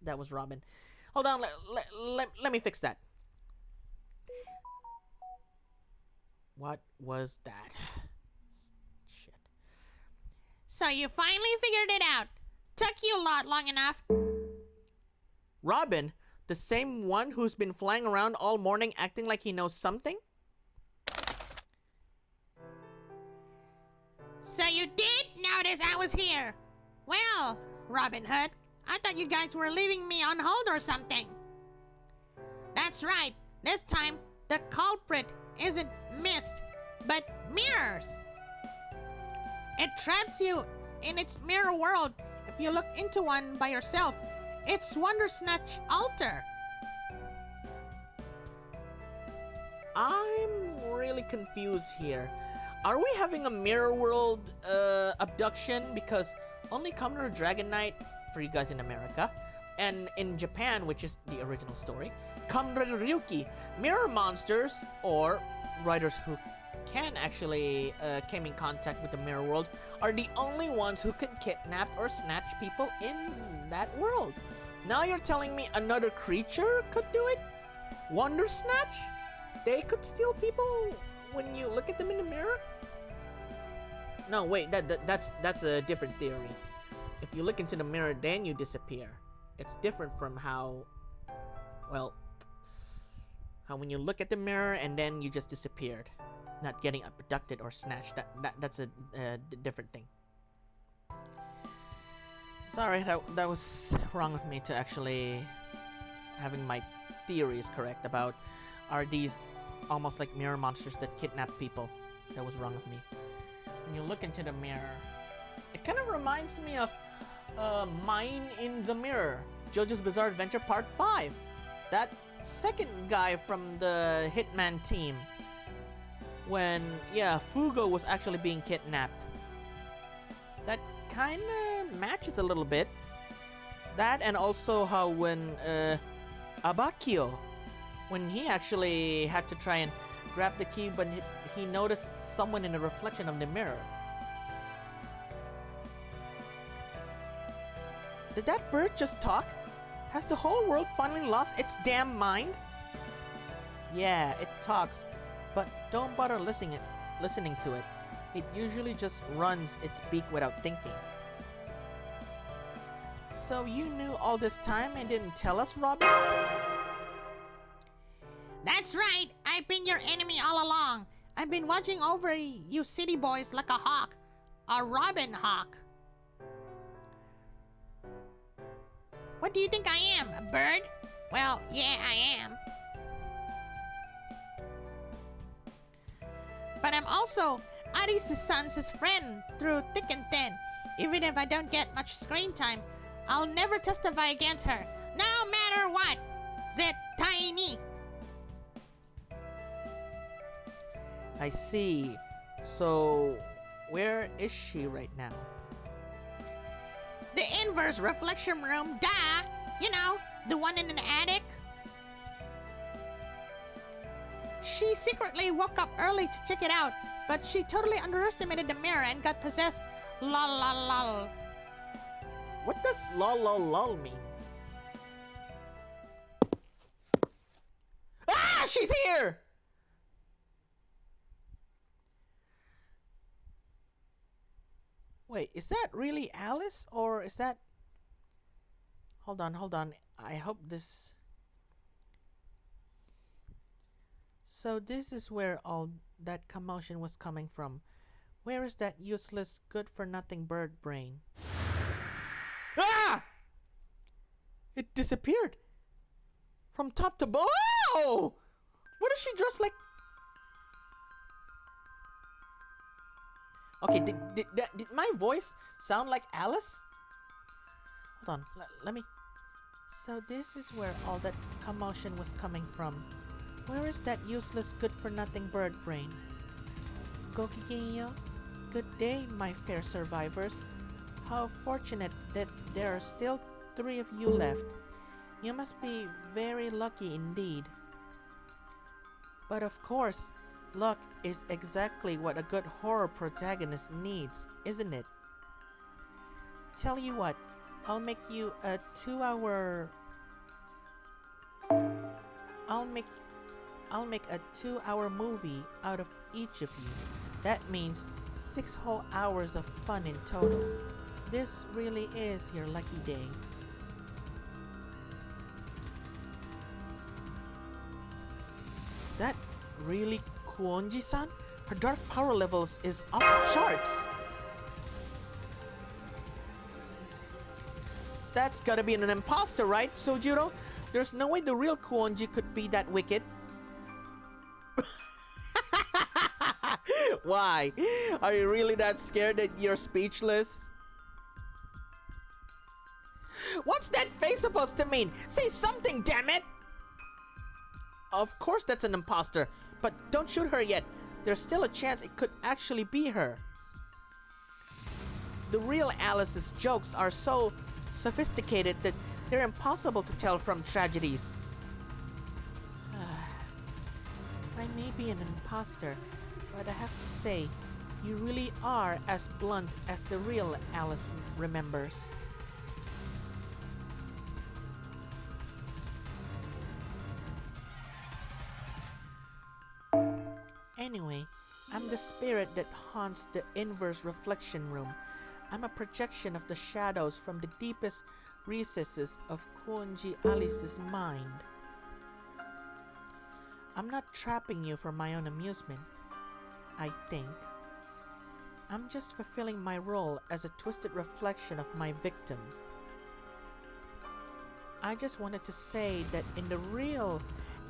Speaker 1: That was Robin. Hold on, let me fix that. What was that? Shit.
Speaker 2: So you finally figured it out. Took you lot long enough.
Speaker 1: Robin? The same one who's been flying around all morning acting like he knows something?
Speaker 2: So you did notice I was here. Well, Robin Hood, I thought you guys were leaving me on hold or something. That's right. This time, the culprit isn't mist, but mirrors. It traps you in its mirror world if you look into one by yourself. It's Wondersnatch Altar.
Speaker 1: I'm really confused here. Are we having a mirror world abduction? Because only Commoner Dragon Knight, for you guys in America, and in Japan, which is the original story, Commoner Ryuki, mirror monsters, or writers who can actually came in contact with the mirror world, are the only ones who can kidnap or snatch people in that world. Now you're telling me another creature could do it? Wondersnatch? They could steal people when you look at them in the mirror? No, wait, that's a different theory. If you look into the mirror, then you disappear. It's different from how when you look at the mirror and then you just disappeared, not getting abducted or snatched. That's a different thing. Sorry, that was wrong of me to actually having my theories correct about are these almost like mirror monsters that kidnap people. That was wrong of me. When you look into the mirror, it kind of reminds me of Mine in the Mirror, JoJo's Bizarre Adventure Part 5. That second guy from the Hitman team. When, Fugo was actually being kidnapped. That kind of matches a little bit. That and also how when Abakio, when he actually had to try and grab the key, but he noticed someone in the reflection of the mirror. Did that bird just talk? Has the whole world finally lost its damn mind? Yeah, it talks, but don't bother listening to it. It usually just runs its beak without thinking. So you knew all this time and didn't tell us, Robin?
Speaker 2: That's right. I've been your enemy all along. I've been watching over you city boys like a hawk. A Robin hawk. What do you think I am? A bird? Well, yeah, I am. But I'm also Aris-san's friend through thick and thin. Even if I don't get much screen time, I'll never testify against her, no matter what. Zetaini.
Speaker 1: I see. So, where is she right now?
Speaker 2: The inverse reflection room, duh! You know, the one in an attic. She secretly woke up early to check it out, but she totally underestimated the mirror and got possessed. Lol lol lol.
Speaker 1: What does lol lol lol mean? Ah! She's here! Wait, is that really Alice? Or is that... Hold on. I hope this... So this is where all that commotion was coming from. Where is that useless, good-for-nothing bird brain? Ah! It disappeared. From top to bottom. Oh! What is she dressed like? Okay, did my voice sound like Alice? Hold on, let me... So this is where all that commotion was coming from. Where is that useless, good-for-nothing bird brain? Gokigenyo? Good day, my fair survivors. How fortunate that there are still 3 of you left. You must be very lucky indeed. But of course, luck is exactly what a good horror protagonist needs, isn't it? Tell you what, I'll make you a 2-hour... I'll make a 2-hour movie out of each of you. That means 6 whole hours of fun in total. This really is your lucky day. Is that really Kuonji-san? Her dark power levels is off the charts. That's gotta be an imposter, right, Sojiro? There's no way the real Kuonji could be that wicked. Why? Are you really that scared that you're speechless? What's that face supposed to mean? Say something, damn it! Of course that's an imposter, but don't shoot her yet. There's still a chance it could actually be her. The real Alice's jokes are so sophisticated that they're impossible to tell from tragedies. I may be an imposter, but I have to say, you really are as blunt as the real Alice remembers. Anyway, I'm the spirit that haunts the inverse reflection room. I'm a projection of the shadows from the deepest recesses of Kuonji Alice's mind. I'm not trapping you for my own amusement, I think. I'm just fulfilling my role as a twisted reflection of my victim. I just wanted to say that in the real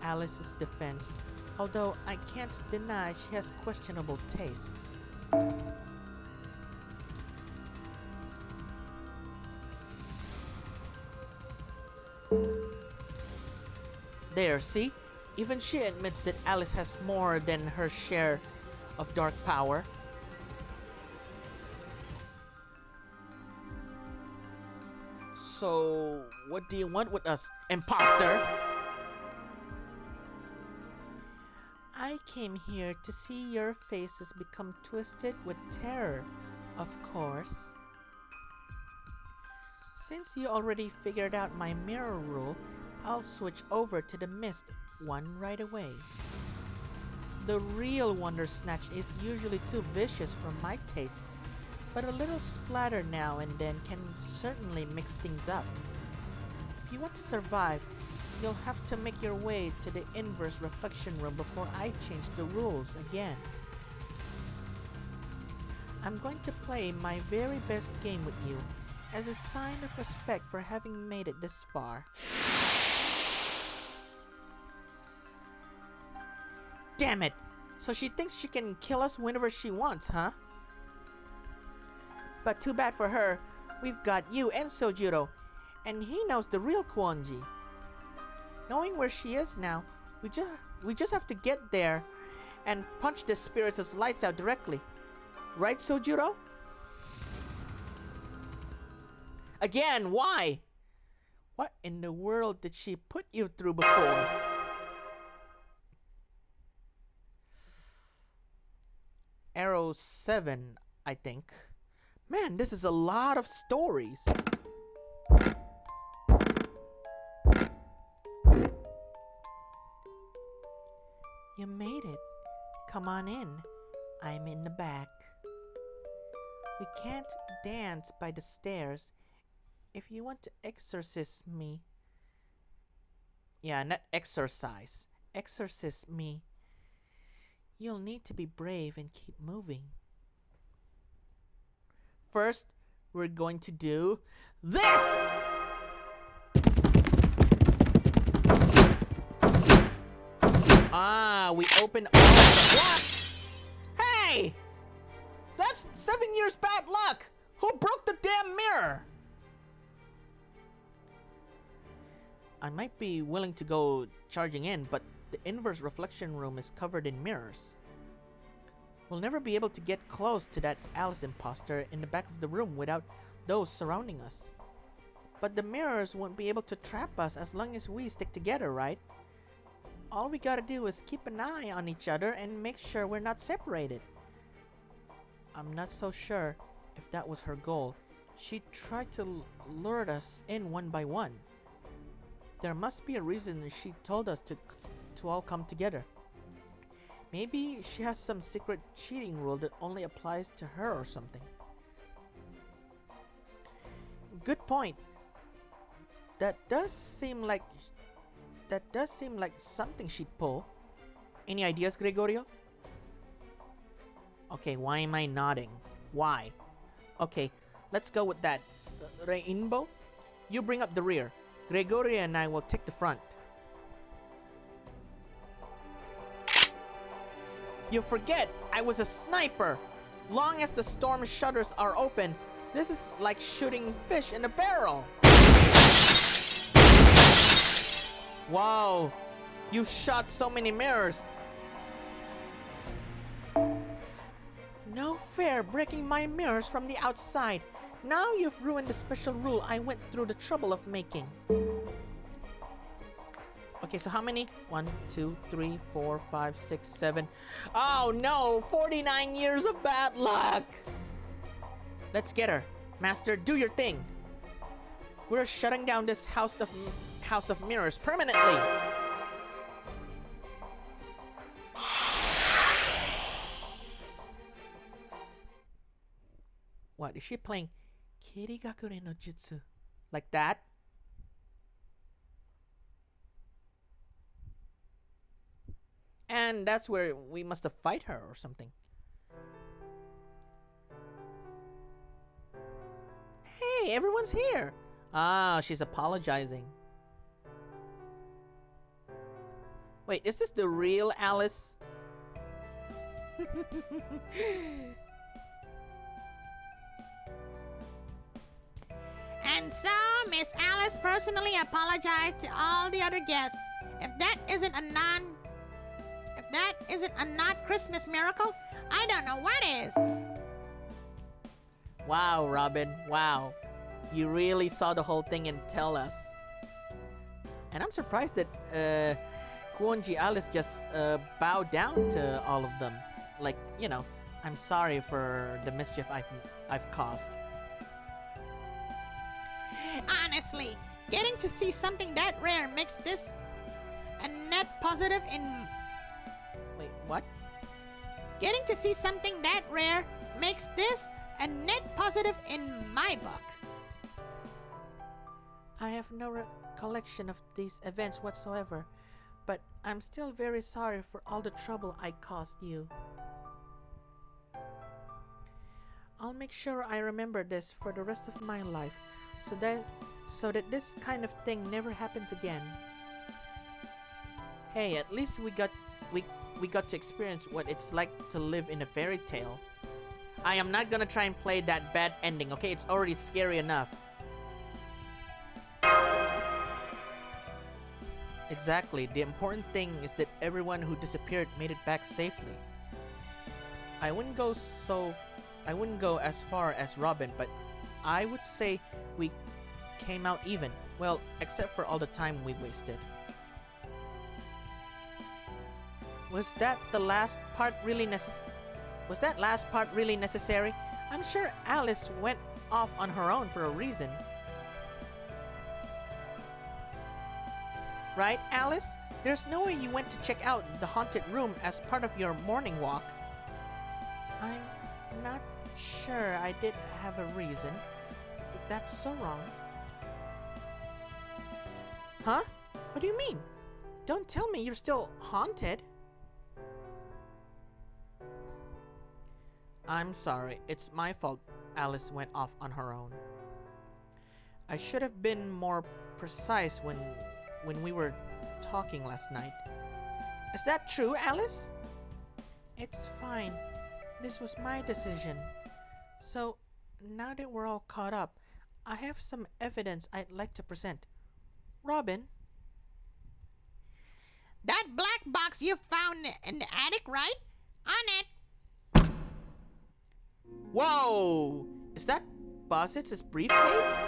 Speaker 1: Alice's defense, although I can't deny she has questionable tastes. There, see? Even she admits that Alice has more than her share of dark power. So, what do you want with us, imposter? I came here to see your faces become twisted with terror, of course. Since you already figured out my mirror rule, I'll switch over to the mist one right away. The real Wonder Snatch is usually too vicious for my tastes, but a little splatter now and then can certainly mix things up. If you want to survive, you'll have to make your way to the inverse reflection room before I change the rules again. I'm going to play my very best game with you as a sign of respect for having made it this far. Damn it! So she thinks she can kill us whenever she wants, huh? But too bad for her, we've got you and Sojiro, and he knows the real Kuonji. Knowing where she is now, we just have to get there and punch the spirits' lights out directly. Right, Sojiro? Again, why? What in the world did she put you through before? Arrow 7, I think. Man, this is a lot of stories. You made it. Come on in. I'm in the back. We can't dance by the stairs. If you want to exorcise me... Yeah, not exercise. Exorcise me. You'll need to be brave and keep moving. First, we're going to do this! We open all the... What? Hey! That's 7 years bad luck! Who broke the damn mirror? I might be willing to go charging in, but the inverse reflection room is covered in mirrors. We'll never be able to get close to that Alice imposter in the back of the room without those surrounding us. But the mirrors won't be able to trap us as long as we stick together, right? All we gotta do is keep an eye on each other and make sure we're not separated. I'm not so sure if that was her goal. She tried to lure us in one by one. There must be a reason she told us to all come together. Maybe she has some secret cheating rule that only applies to her or something. Good point. That does seem like something she'd pull. Any ideas, Gregorio? Okay, why am I nodding? Why? Okay, let's go with that. Rainbow, you bring up the rear. Gregorio and I will take the front. You forget, I was a sniper. Long as the storm shutters are open, this is like shooting fish in a barrel. Wow, you've shot so many mirrors. No fair breaking my mirrors from the outside. Now you've ruined the special rule I went through the trouble of making. Okay, so how many? 1, 2, 3, 4, 5, 6, 7. Oh no! 49 years of bad luck! Let's get her. Master, do your thing. We're shutting down this house of mirrors permanently. What, is she playing Kirigakure no Jutsu? Like that? And that's where we must have fight her or something. Hey, everyone's here. Ah, she's apologizing. Wait, is this the real Alice?
Speaker 2: And so, Miss Alice personally apologized to all the other guests. If that isn't a not Christmas miracle, I don't know what is.
Speaker 1: Wow, Robin, wow. You really saw the whole thing and tell us. And I'm surprised that Kuonji Alice just bowed down to all of them. Like, you know, I'm sorry for the mischief I've caused.
Speaker 2: Honestly, getting to see something that rare makes this a net positive in...
Speaker 1: Wait, what?
Speaker 2: Getting to see something that rare makes this a net positive in my book.
Speaker 1: I have no recollection of these events whatsoever, but I'm still very sorry for all the trouble I caused you. I'll make sure I remember this for the rest of my life, so that this kind of thing never happens again. Hey, at least we got to experience what it's like to live in a fairy tale. I am not gonna try and play that bad ending, okay? It's already scary enough. Exactly. The important thing is that everyone who disappeared made it back safely. I wouldn't go so I wouldn't go as far as Robin, but I would say we came out even. Well, except for all the time we wasted. Was that last part really necessary? I'm sure Alice went off on her own for a reason. Right, Alice? There's no way you went to check out the haunted room as part of your morning walk. I'm not sure I did have a reason. Is that so wrong? Huh? What do you mean? Don't tell me you're still haunted. I'm sorry, it's my fault Alice went off on her own. I should have been more precise when we were talking last night. Is that true, Alice? It's fine. This was my decision. So, now that we're all caught up, I have some evidence I'd like to present. Robin?
Speaker 2: That black box you found in the attic, right? On it.
Speaker 1: Whoa! Is that Bossett's briefcase?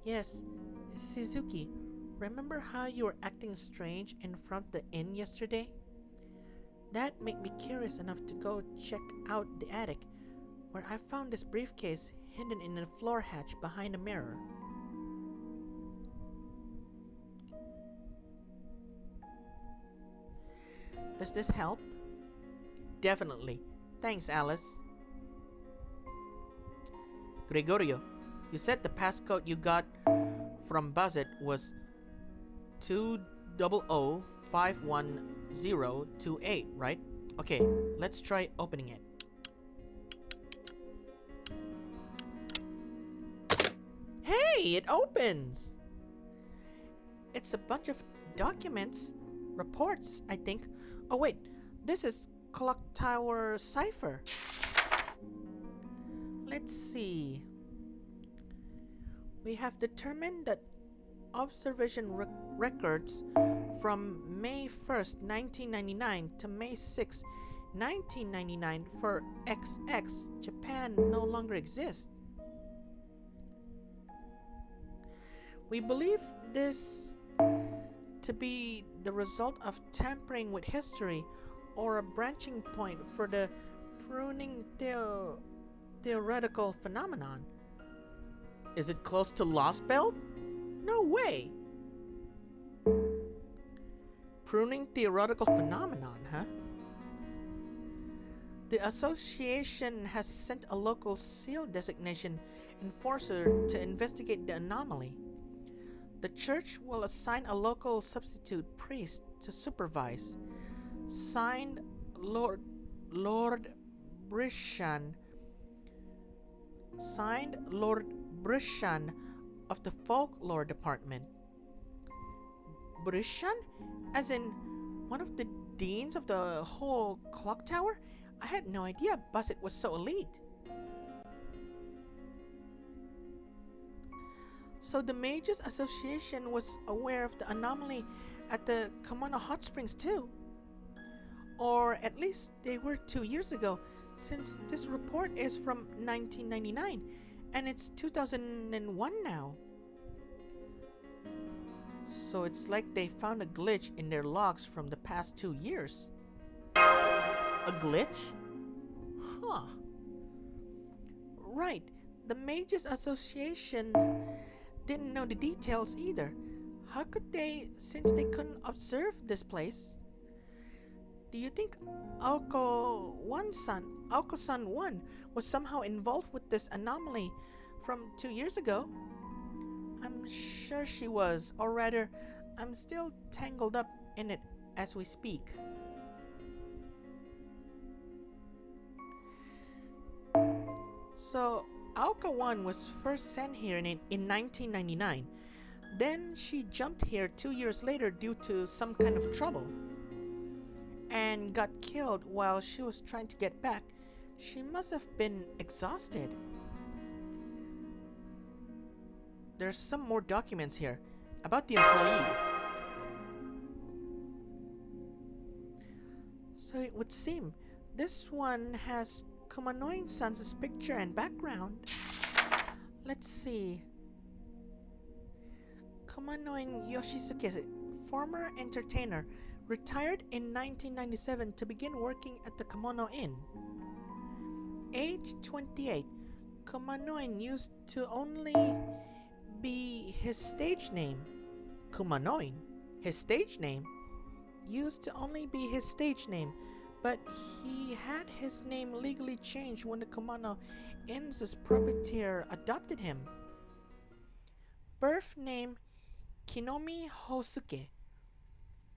Speaker 1: Yes, Suzuki. Remember how you were acting strange in front of the inn yesterday? That made me curious enough to go check out the attic, where I found this briefcase hidden in the floor hatch behind a mirror. Does this help? Definitely. Thanks, Alice. Gregorio, you said the passcode you got from Buzzet was 200511028, right? Okay, let's try opening it. Hey, it opens! It's a bunch of documents, reports, I think. Oh wait, this is Clock Tower cipher. Let's see. We have determined that observation records from May 1st, 1999 to May 6th, 1999 for XX Japan no longer exist. We believe this to be the result of tampering with history or a branching point for the pruning theoretical phenomenon. Is it close to Lost Belt? No way! Pruning theoretical phenomenon, huh? The association has sent a local SEAL designation enforcer to investigate the anomaly. The church will assign a local substitute priest to supervise. Signed, Lord Brishan. Signed, Lord Brishan of the Folklore Department. Brishan? As in one of the deans of the whole clock tower? I had no idea Buzzet was so elite. So the Mages Association was aware of the anomaly at the Kamano Hot Springs too. Or at least they were 2 years ago, since this report is from 1999 and it's 2001 now. So it's like they found a glitch in their logs from the past 2 years. A glitch? Huh. Right. The Mages Association didn't know the details either. How could they, since they couldn't observe this place? Do you think Aoko-san 1 was somehow involved with this anomaly from 2 years ago? I'm sure she was, or rather, I'm still tangled up in it as we speak. So, Aoka 1 was first sent here in 1999. Then she jumped here 2 years later due to some kind of trouble and got killed while she was trying to get back. She must have been exhausted. There's some more documents here. About the employees. So it would seem this one has Kumanoin-san's picture and background. Let's see. Kumanoin Yoshisuke, former entertainer, retired in 1997 to begin working at the Kimono Inn. Age 28. Kumanoin used to only be his stage name. Kumanoin, his stage name, used to only be his stage name, but he had his name legally changed when the Kimono Inn's proprietor adopted him. Birth name Kinomi Hosuke.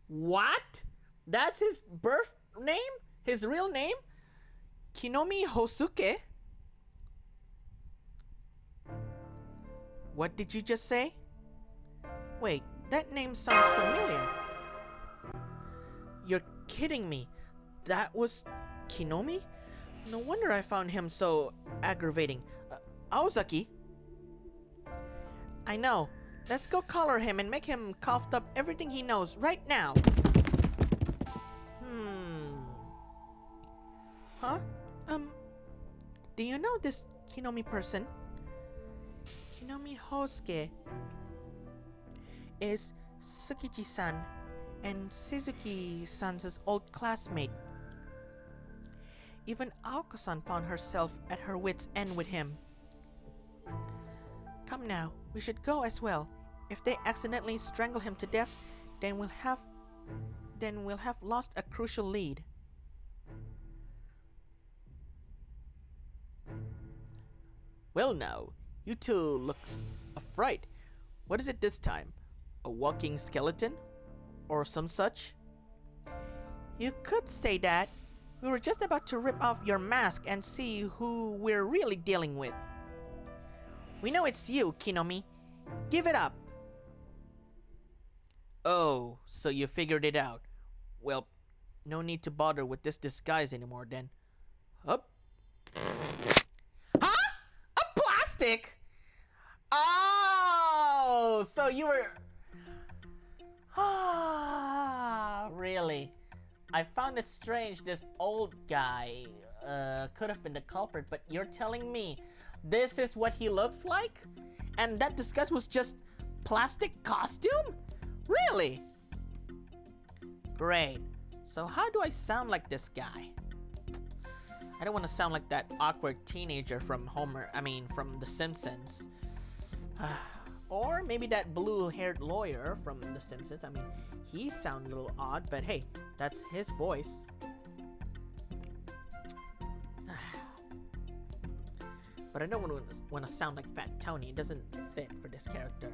Speaker 1: What? That's his birth name? His real name? Kinomi Hosuke? What did you just say? Wait, that name sounds familiar. You're kidding me. That was Kinomi? No wonder I found him so aggravating. Aozaki? I know. Let's go collar him and make him cough up everything he knows right now. Huh? Do you know this Kinomi person? Kinomi Hosuke is Tsukichi-san and Suzuki-san's old classmate. Even Aoko-san found herself at her wits' end with him. Come now, we should go as well. If they accidentally strangle him to death, then we'll have lost a crucial lead. Well now, you two look afraid. What is it this time? A walking skeleton? Or some such? You could say that. We were just about to rip off your mask and see who we're really dealing with. We know it's you, Kinomi. Give it up. Oh, so you figured it out. Well, no need to bother with this disguise anymore then. Up. Huh? A plastic? Oh, so you were... Ah, really? I found it strange this old guy could have been the culprit, but you're telling me this is what he looks like? And that disguise was just plastic costume? Really? Great. So how do I sound like this guy? I don't want to sound like that awkward teenager from from The Simpsons. Or maybe that blue-haired lawyer from The Simpsons. I mean, he sounds a little odd, but hey, that's his voice. But I don't want to sound like Fat Tony. It doesn't fit for this character.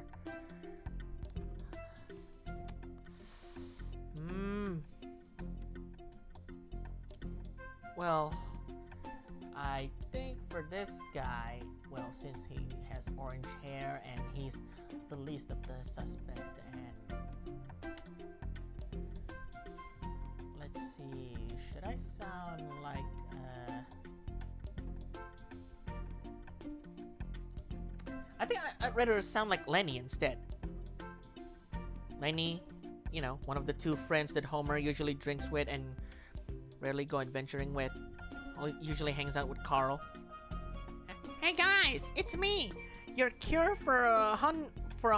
Speaker 1: Well, I think for this guy, well, since he has orange hair and he's the least of the suspect, and let's see, should I sound like I think I'd rather sound like Lenny instead. Lenny, you know, one of the two friends that Homer usually drinks with and rarely go adventuring with. Usually hangs out with Carl.
Speaker 2: Hey guys, it's me,
Speaker 1: Your cure for a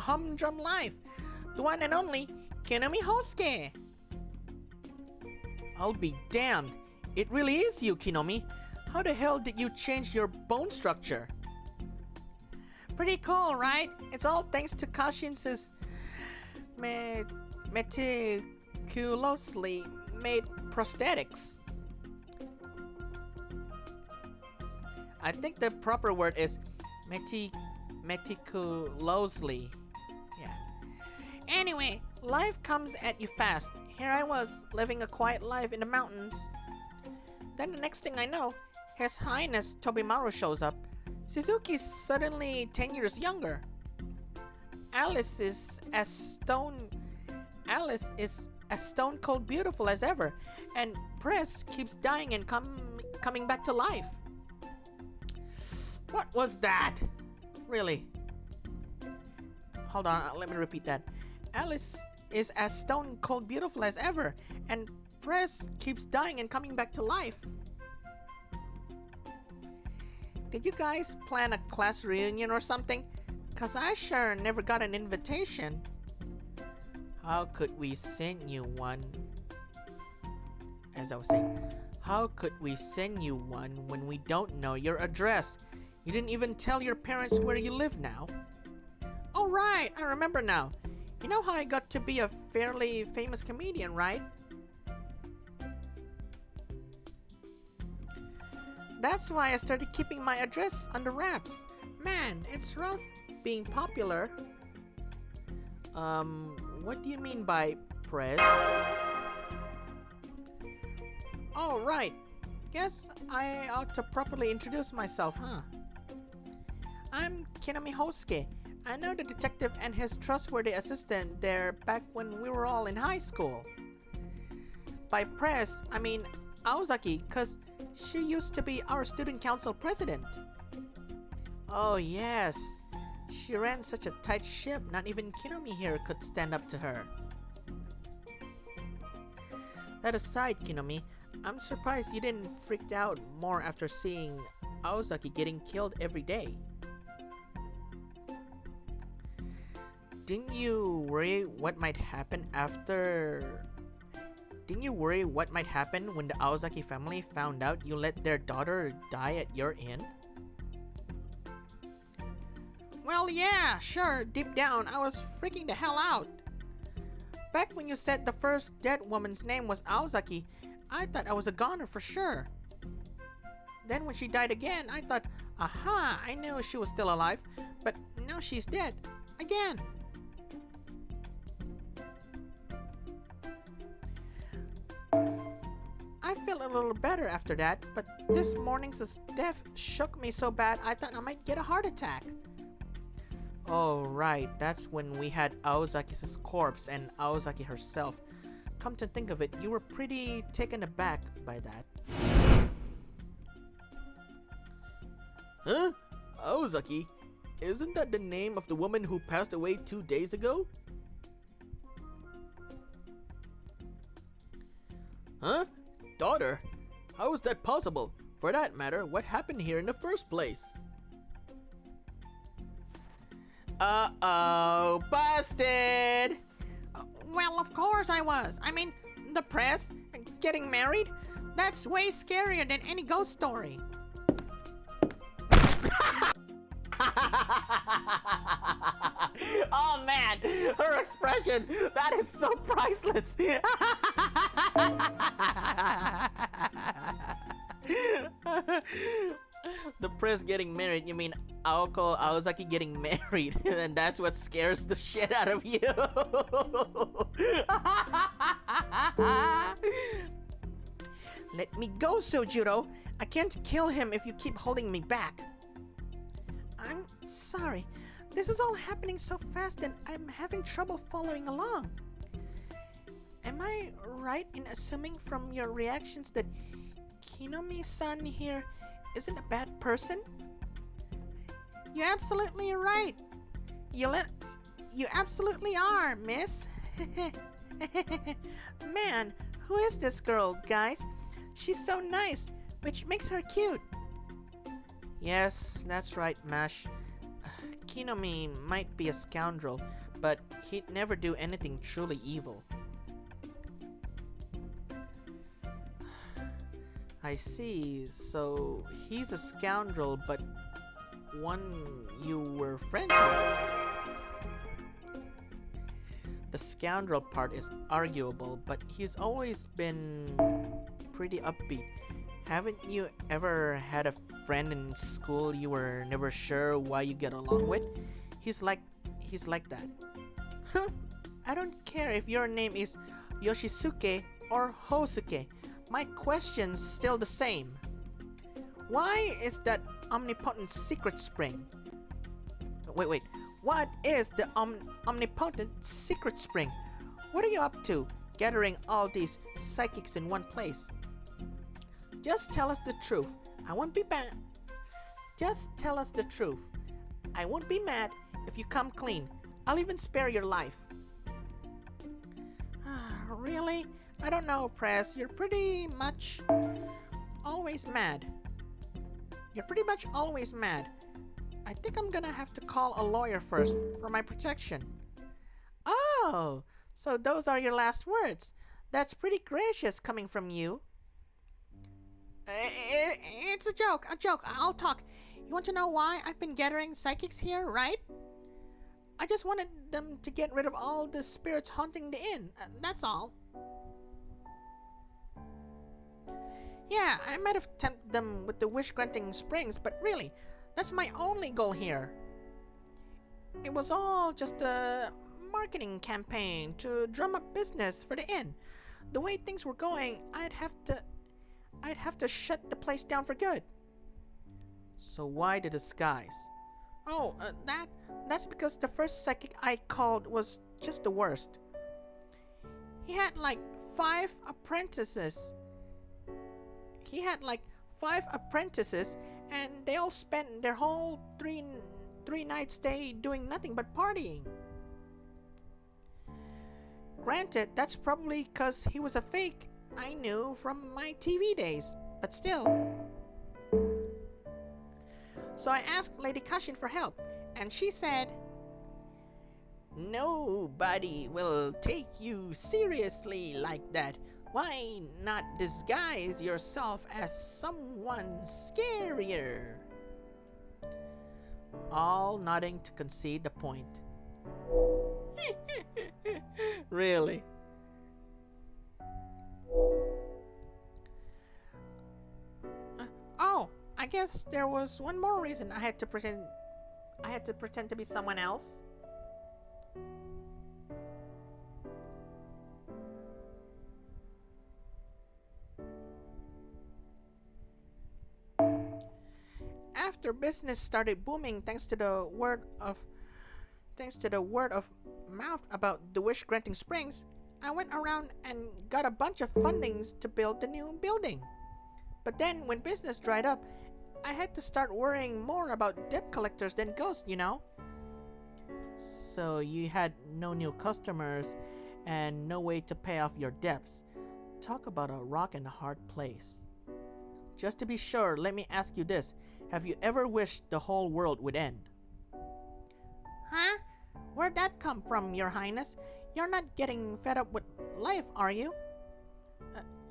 Speaker 1: humdrum life. The one and only Kinomi Hosuke. I'll be damned. It really is you, Kinomi. How the hell did you change your bone structure?
Speaker 2: Pretty cool, right?
Speaker 1: It's all thanks to Kashin's meticulously made prosthetics. I think the proper word is meticulously. Yeah.
Speaker 2: Anyway,
Speaker 1: Life comes at you fast. Here I was, living a quiet life in the mountains. Then the next thing I know, His Highness Tobimaru shows up. Suzuki's suddenly 10 years younger. Alice is as stone cold beautiful as ever, and Press keeps dying and coming back to life. What was that? Really? Hold on, let me repeat that. Alice is as stone cold beautiful as ever, and Press keeps dying and coming back to life. Did you guys plan a class reunion or something? Cause I sure never got an invitation. How could we send you one? As I was saying, how could we send you one when we don't know your address? You didn't even tell your parents where you live now. Oh right, I remember now. You know how I got to be a fairly famous comedian, right? That's why I started keeping my address under wraps. Man, it's rough being popular. What do you mean by press? Oh, right. Guess I ought to properly introduce myself, huh? I'm Kinami Hosuke. I know the detective and his trustworthy assistant there back when we were all in high school. By press, I mean Aozaki, cause she used to be our student council president. Oh yes, she ran such a tight ship, not even Kinami here could stand up to her. That aside, Kinami, I'm surprised you didn't freak out more after seeing Aozaki getting killed every day. Didn't you worry what might happen when the Aozaki family found out you let their daughter die at your inn? Well, yeah, sure, deep down, I was freaking the hell out. Back when you said the first dead woman's name was Aozaki, I thought I was a goner for sure. Then when she died again, I thought, aha, I knew she was still alive, but now she's dead. Again. I feel a little better after that, but this morning's death shook me so bad I thought I might get a heart attack. Oh right, that's when we had Aozaki's corpse and Aozaki herself. Come to think of it, you were pretty taken aback by that. Huh? Aozaki? Isn't that the name of the woman who passed away 2 days ago? Huh? Daughter? How is that possible? For that matter, what happened here in the first place? Uh-oh, busted! Well, of course I was. I mean, the press, getting married, that's way scarier than any ghost story. Oh man, her expression, that is so priceless. The press getting married, you mean Aoko Aozaki getting married, and that's what scares the shit out of you. Let me go, Sojiro. I can't kill him if you keep holding me back. I'm sorry. This is all happening so fast and I'm having trouble following along. Am I right in assuming from your reactions that Kinami-san here isn't a bad person? You're absolutely right. You absolutely are, miss. Man, who is this girl, guys? She's so nice, which makes her cute. Yes, that's right, Mash. Kinami might be a scoundrel, but he'd never do anything truly evil. I see, so he's a scoundrel, but one you were friends with. The scoundrel part is arguable, but he's always been pretty upbeat. Haven't you ever had a friend in school you were never sure why you get along with? He's like that. I don't care if your name is Yoshisuke or Hosuke. My question's still the same. Why is that omnipotent secret spring? Wait. What is the omnipotent secret spring? What are you up to, gathering all these psychics in one place? Just tell us the truth. I won't be mad. Just tell us the truth. I won't be mad if you come clean. I'll even spare your life. Really? I don't know, Press. You're pretty much always mad. You're pretty much always mad. I think I'm gonna have to call a lawyer first for my protection. Oh, so those are your last words. That's pretty gracious coming from you.
Speaker 2: It's a joke, I'll talk. You want to know why I've been gathering psychics here, right? I just wanted them to get rid of all the spirits haunting the inn, that's all. Yeah, I might have tempted them with the wish-granting springs, but really, that's my only goal here. It was all just a marketing campaign to drum up business for the inn. The way things were going, I'd have to shut the place down for good.
Speaker 1: So why the disguise?
Speaker 2: Oh, that's because the first psychic I called was just the worst. He had like 5 apprentices. And they all spent their whole three night stay doing nothing but partying. Granted, that's probably because he was a fake I knew from my TV days, but still. So I asked Lady Kashin for help, and she said, "Nobody will take you seriously like that. Why not disguise yourself as someone scarier?"
Speaker 1: All nodding to concede the point. Really?
Speaker 2: Oh, I guess there was one more reason I had to pretend to be someone else. After business started booming thanks to the word of mouth about the wish granting springs, I went around and got a bunch of fundings to build the new building. But then when business dried up, I had to start worrying more about debt collectors than ghosts, you know.
Speaker 1: So you had no new customers and no way to pay off your debts. Talk about a rock and a hard place. Just to be sure, let me ask you this. Have you ever wished the whole world would end?
Speaker 2: Huh? Where'd that come from, Your Highness? You're not getting fed up with life, are you?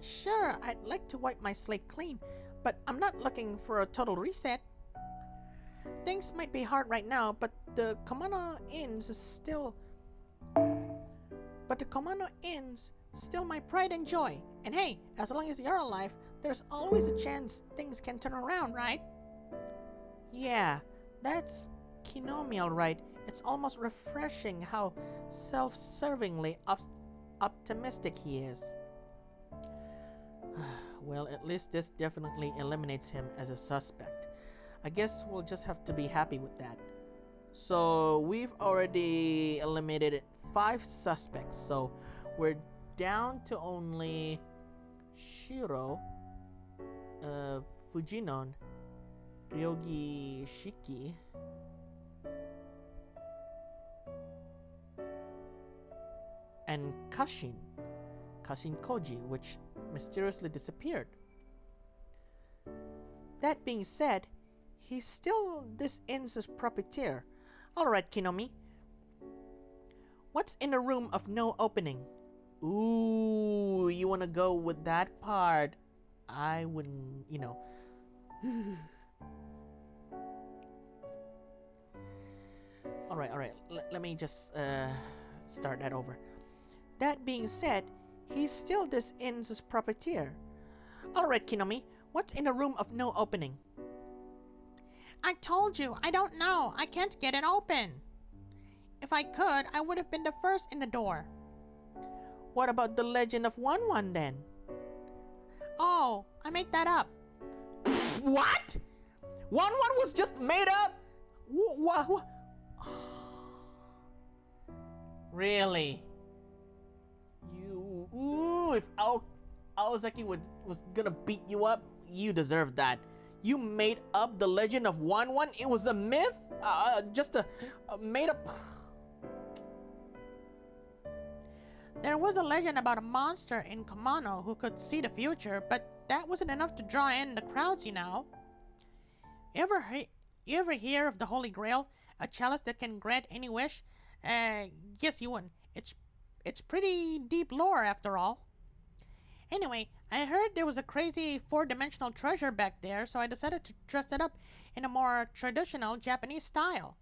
Speaker 2: Sure, I'd like to wipe my slate clean, but I'm not looking for a total reset. Things might be hard right now, but the Komano Inn's still my pride and joy. And hey, as long as you're alive, there's always a chance things can turn around, right?
Speaker 1: Yeah, that's Kinomi, alright. It's almost refreshing how self-servingly optimistic he is. Well, at least this definitely eliminates him as a suspect. I guess we'll just have to be happy with that. So we've already eliminated 5 suspects, so we're down to only Shiro, Fujinon, Ryogi Shiki, and Kashin Koji, which mysteriously disappeared. That being said, he's still this inn's proprietor. Alright, Kinomi. What's in the room of no opening? Ooh, you wanna go with that part? I wouldn't, Alright, let me just start that over. That being said, he's still this inn's proprietor. Alright, Kinomi, what's in the room of no opening? I told you, I don't know. I can't get it open. If I could, I would have been the first in the door. What about the legend of 1-1 then? Oh, I made that up. What? 1-1 was just made up? What? Really? If Aozaki was gonna beat you up, you deserve that. You made up the legend of 1-1? It was a myth? Just a made up...
Speaker 2: There was a legend about a monster in Kumano who could see the future, but that wasn't enough to draw in the crowds, you know. You ever hear of the Holy Grail, a chalice that can grant any wish? Yes, you wouldn't. It's pretty deep lore after all. Anyway, I heard there was a crazy four-dimensional treasure back there, so I decided to dress it up in a more traditional Japanese style.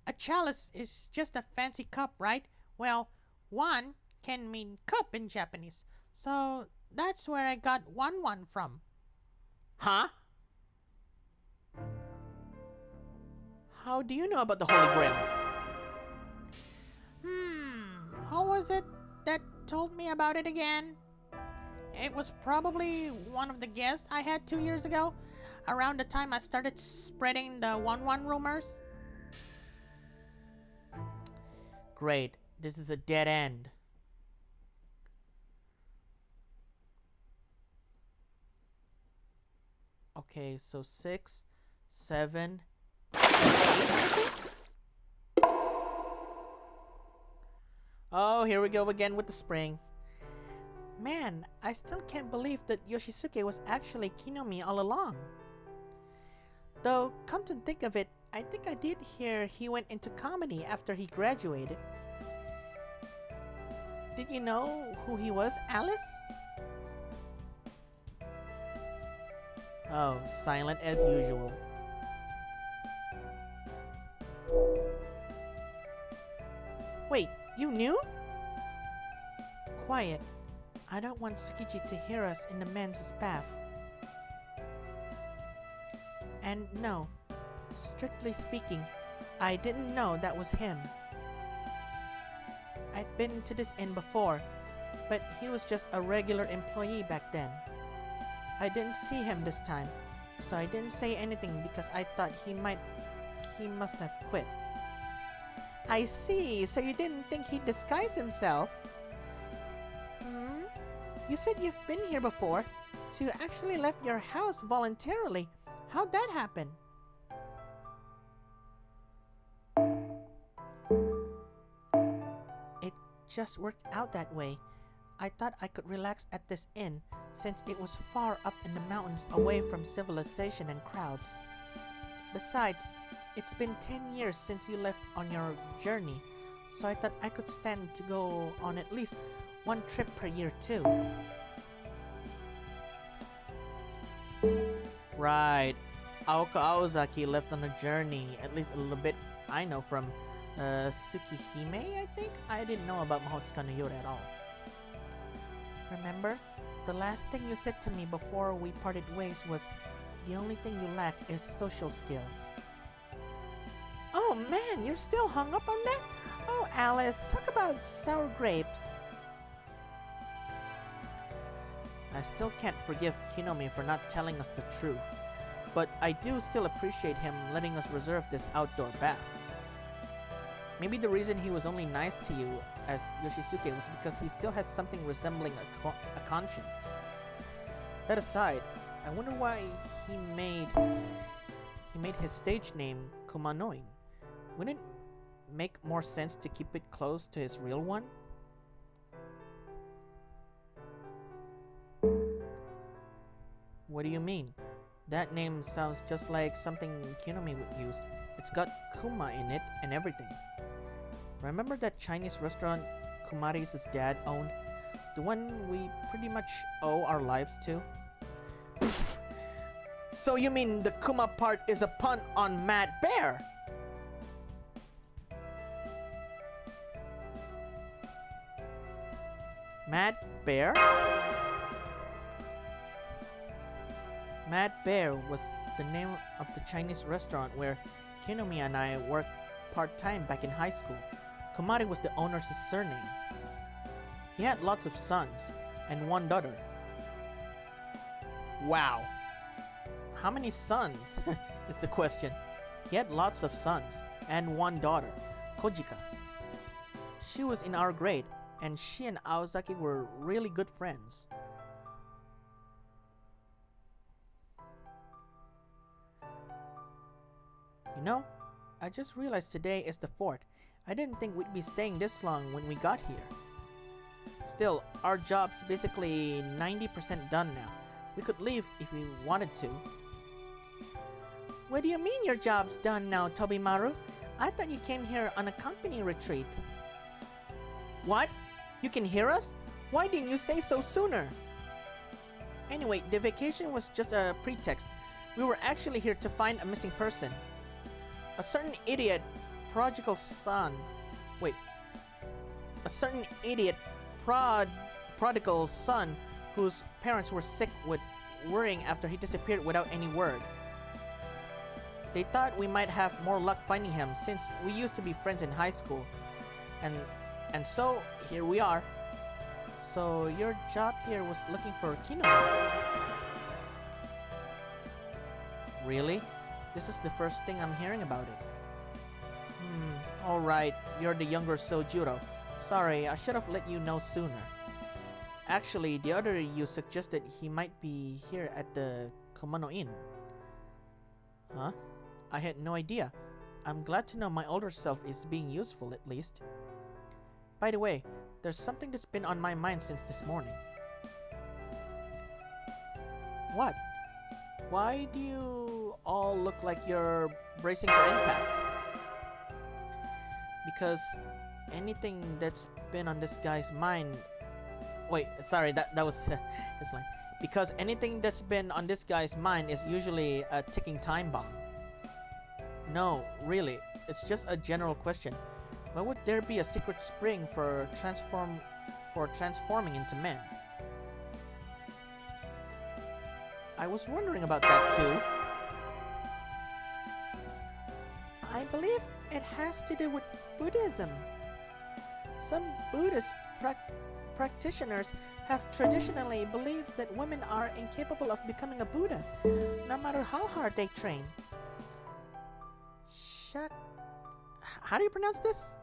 Speaker 2: A chalice is just a fancy cup, right? Well, one can mean cup in Japanese, so that's where I got one from.
Speaker 1: Huh? How do you know about the Holy Grail?
Speaker 2: Who was it that told me about it again? It was probably one of the guests I had 2 years ago, around the time I started spreading the 1-1 rumors.
Speaker 1: Great, this is a dead end. Okay, so 6, 7, 8, I think? Oh, here we go again with the spring. Man, I still can't believe that Yoshisuke was actually Kinomi all along. Though, come to think of it, I think I did hear he went into comedy after he graduated. Did you know who he was, Alice? Oh, silent as usual. Wait, you knew? Quiet. I don't want Tsukiji to hear us in the men's bath. And no, strictly speaking, I didn't know that was him. I'd been to this inn before, but he was just a regular employee back then. I didn't see him this time, so I didn't say anything because I thought he must have quit. I see, so you didn't think he'd disguise himself? You said you've been here before, so you actually left your house voluntarily. How'd that happen? It just worked out that way. I thought I could relax at this inn, since it was far up in the mountains away from civilization and crowds. Besides, it's been 10 years since you left on your journey, so I thought I could stand to go on at least one trip per year too. Right. Aoka Aozaki left on a journey, at least a little bit I know from Tsukihime, I think? I didn't know about Mahotsuka no Yori at all. Remember? The last thing you said to me before we parted ways was, the only thing you lack is social skills. Oh man, you're still hung up on that? Oh Alice, talk about sour grapes. I still can't forgive Kinomi for not telling us the truth, but I do still appreciate him letting us reserve this outdoor bath. Maybe the reason he was only nice to you as Yoshisuke was because he still has something resembling a conscience. That aside, I wonder why he made his stage name Kumanoin. Wouldn't it make more sense to keep it close to his real one? What do you mean? That name sounds just like something Kinomi would use. It's got Kuma in it and everything. Remember that Chinese restaurant Kumari's dad owned? The one we pretty much owe our lives to? Pfft. So you mean the Kuma part is a pun on Mad Bear? Mad Bear? Mad Bear was the name of the Chinese restaurant where Kinomi and I worked part-time back in high school. Kumari was the owner's surname. He had lots of sons and one daughter. Wow. How many sons is the question. He had lots of sons and one daughter, Kojika. She was in our grade and she and Aozaki were really good friends. You know, I just realized today is the 4th. I didn't think we'd be staying this long when we got here. Still, our job's basically 90% done now. We could leave if we wanted to. What do you mean your job's done now, Tobimaru? I thought you came here on a company retreat. What? You can hear us? Why didn't you say so sooner? Anyway, the vacation was just a pretext. We were actually here to find a missing person. A certain idiot prodigal son. Wait. A certain idiot prodigal son whose parents were sick with worrying after he disappeared without any word. They thought we might have more luck finding him since we used to be friends in high school. And so here we are. So your job here was looking for Kino. Really? This is the first thing I'm hearing about it. Alright, you're the younger Sojuro. Sorry, I should have let you know sooner. Actually, the other you suggested he might be here at the Komono Inn. Huh? I had no idea. I'm glad to know my older self is being useful at least. By the way, there's something that's been on my mind since this morning. What? Why do you all look like you're bracing for impact? Because anything that's been on this guy's mind... Wait, sorry, that was his line. Because anything that's been on this guy's mind is usually a ticking time bomb. No, really, it's just a general question. Why would there be a secret spring for transforming into men? I was wondering about that too. I believe it has to do with Buddhism. Some Buddhist practitioners have traditionally believed that women are incapable of becoming a Buddha, no matter how hard they train. How do you pronounce this?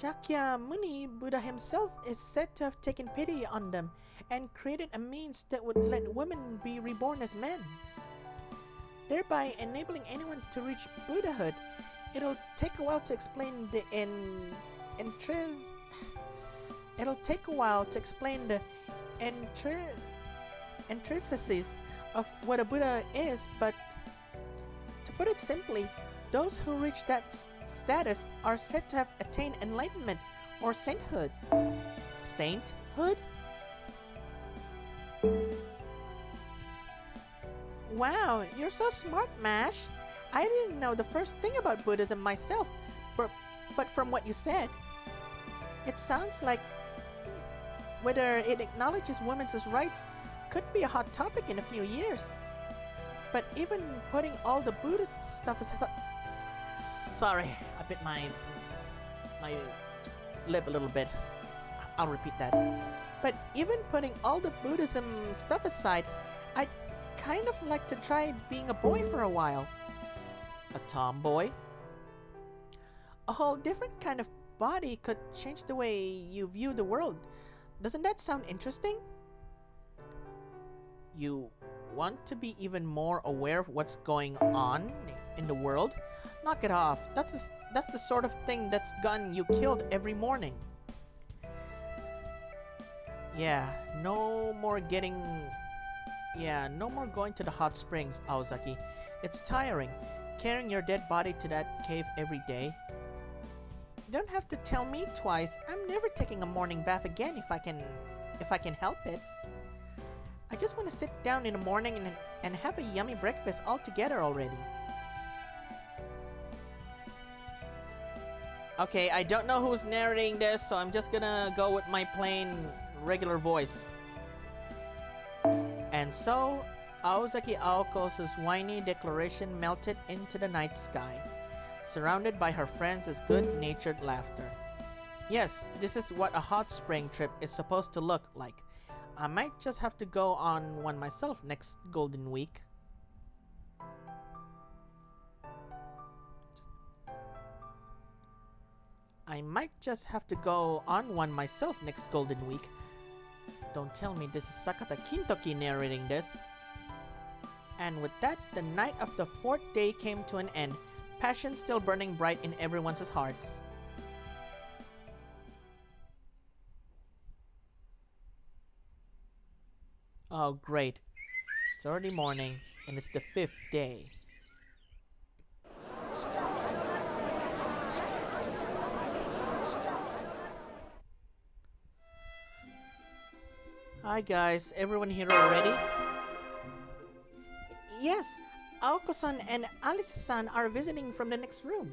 Speaker 1: Shakyamuni Buddha himself is said to have taken pity on them and created a means that would let women be reborn as men, thereby enabling anyone to reach Buddhahood. It'll take a while to explain the intricacies of what a Buddha is, but to put it simply, those who reach that status are said to have attained enlightenment or sainthood. Sainthood? Wow, you're so smart, Mash. I didn't know the first thing about Buddhism myself, but from what you said, it sounds like whether it acknowledges women's rights could be a hot topic in a few years. But even putting all the Buddhist stuff aside... Sorry, I bit my lip a little bit. I'll repeat that. But even putting all the Buddhism stuff aside, I'd kind of like to try being a boy for a while. A tomboy? A whole different kind of body could change the way you view the world. Doesn't that sound interesting? You want to be even more aware of what's going on in the world? Knock it off. That's the sort of thing that's gotten you killed every morning. No more going to the hot springs, Aozaki. It's tiring, carrying your dead body to that cave every day. You don't have to tell me twice. I'm never taking a morning bath again if I can help it. I just want to sit down in the morning and have a yummy breakfast all together already. Okay, I don't know who's narrating this, so I'm just gonna go with my plain regular voice. And so, Aozaki Aoko's whiny declaration melted into the night sky, surrounded by her friends' good-natured laughter. Yes, this is what a hot spring trip is supposed to look like. I might just have to go on one myself next Golden Week. Don't tell me this is Sakata Kintoki narrating this. And with that, the night of the fourth day came to an end, passion still burning bright in everyone's hearts. Oh, great. It's already morning, and it's the 5th day. Hi guys, everyone here already? Yes, Aoko-san and Alice-san are visiting from the next room.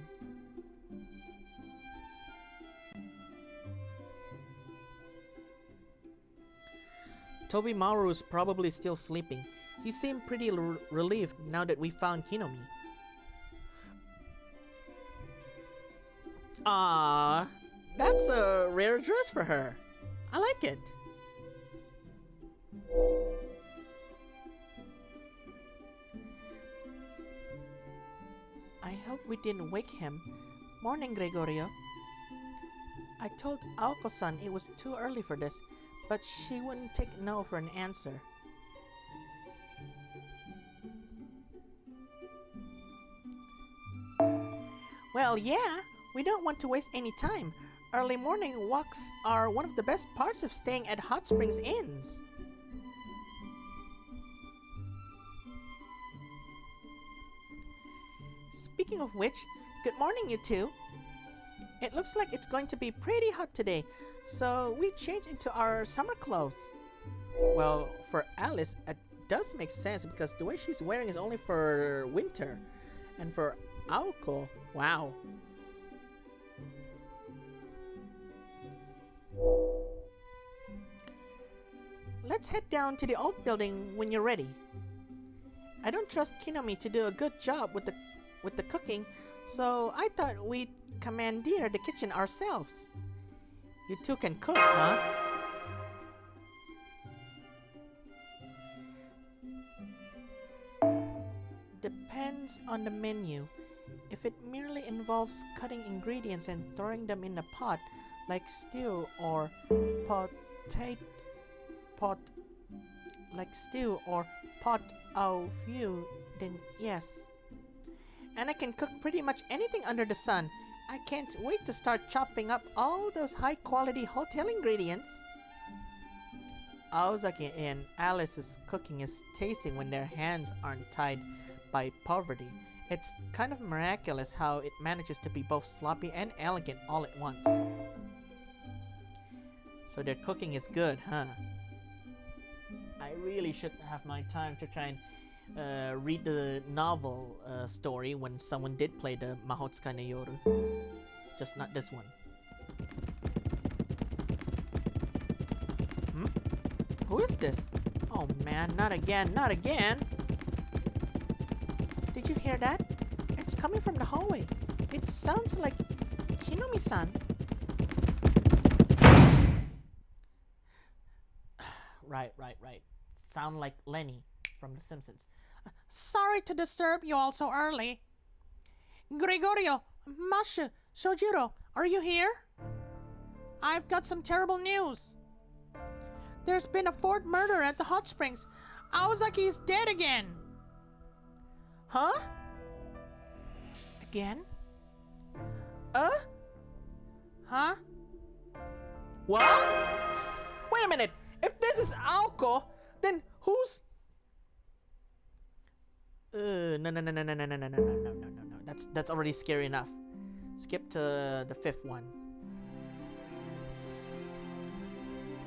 Speaker 1: Toby Maru's probably still sleeping. He seemed pretty relieved now that we found Kinomi. Ah, that's a rare dress for her. I like it. I hope we didn't wake him. Morning, Gregorio. I told Aoko-san it was too early for this, but she wouldn't take no for an answer. Well, yeah, we don't want to waste any time. Early morning walks are one of the best parts of staying at Hot Springs Inns. Speaking of which, good morning, you two. It looks like it's going to be pretty hot today, so we changed into our summer clothes. Well, for Alice, it does make sense because the way she's wearing is only for winter. And for Aoko, wow. Let's head down to the old building when you're ready. I don't trust Kinomi to do a good job with the cooking, so I thought we'd commandeer the kitchen ourselves. You two can cook, huh? Depends on the menu. If it merely involves cutting ingredients and throwing them in a pot, like stew or pot au feu, then yes. And I can cook pretty much anything under the sun. I can't wait to start chopping up all those high-quality hotel ingredients. Aozaki and Alice's cooking is tasting when their hands aren't tied by poverty. It's kind of miraculous how it manages to be both sloppy and elegant all at once. So their cooking is good, huh? I really should have my time to try and read the novel story when someone did play the Mahotsukai no Yoru. Just not this one. Who is this? Oh man, not again, not again! Did you hear that? It's coming from the hallway. It sounds like Kinomi-san. Right. Sound like Lenny from The Simpsons.
Speaker 2: Sorry to disturb you all so early. Gregorio, Masha, Shojiro, are you here? I've got some terrible news. There's been a fourth murder at the hot springs. Aozaki is dead again. Huh? Again? Huh?
Speaker 1: What? Wait a minute! If this is Aoko, then who's... No. That's already scary enough. Skip to the 5th one.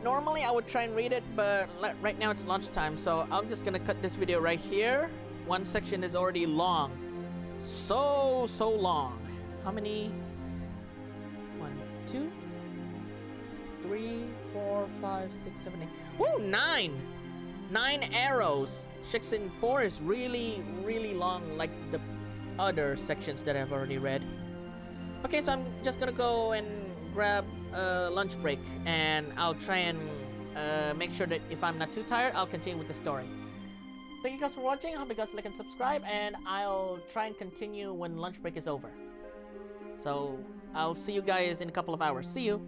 Speaker 1: Normally I would try and read it, but right now it's lunchtime, so I'm just gonna cut this video right here. One section is already long. So long. How many? 1, 2, 3, 4, 5, 6, 7, 8. Woo, 9! 9 arrows. Section 4 is really long, like the other sections that I've already read. Okay, so I'm just gonna go and grab a lunch break, and I'll try and make sure that if I'm not too tired, I'll continue with the story. Thank you guys for watching. I hope you guys like and subscribe, and I'll try and continue when lunch break is over. So I'll see you guys in a couple of hours. See you!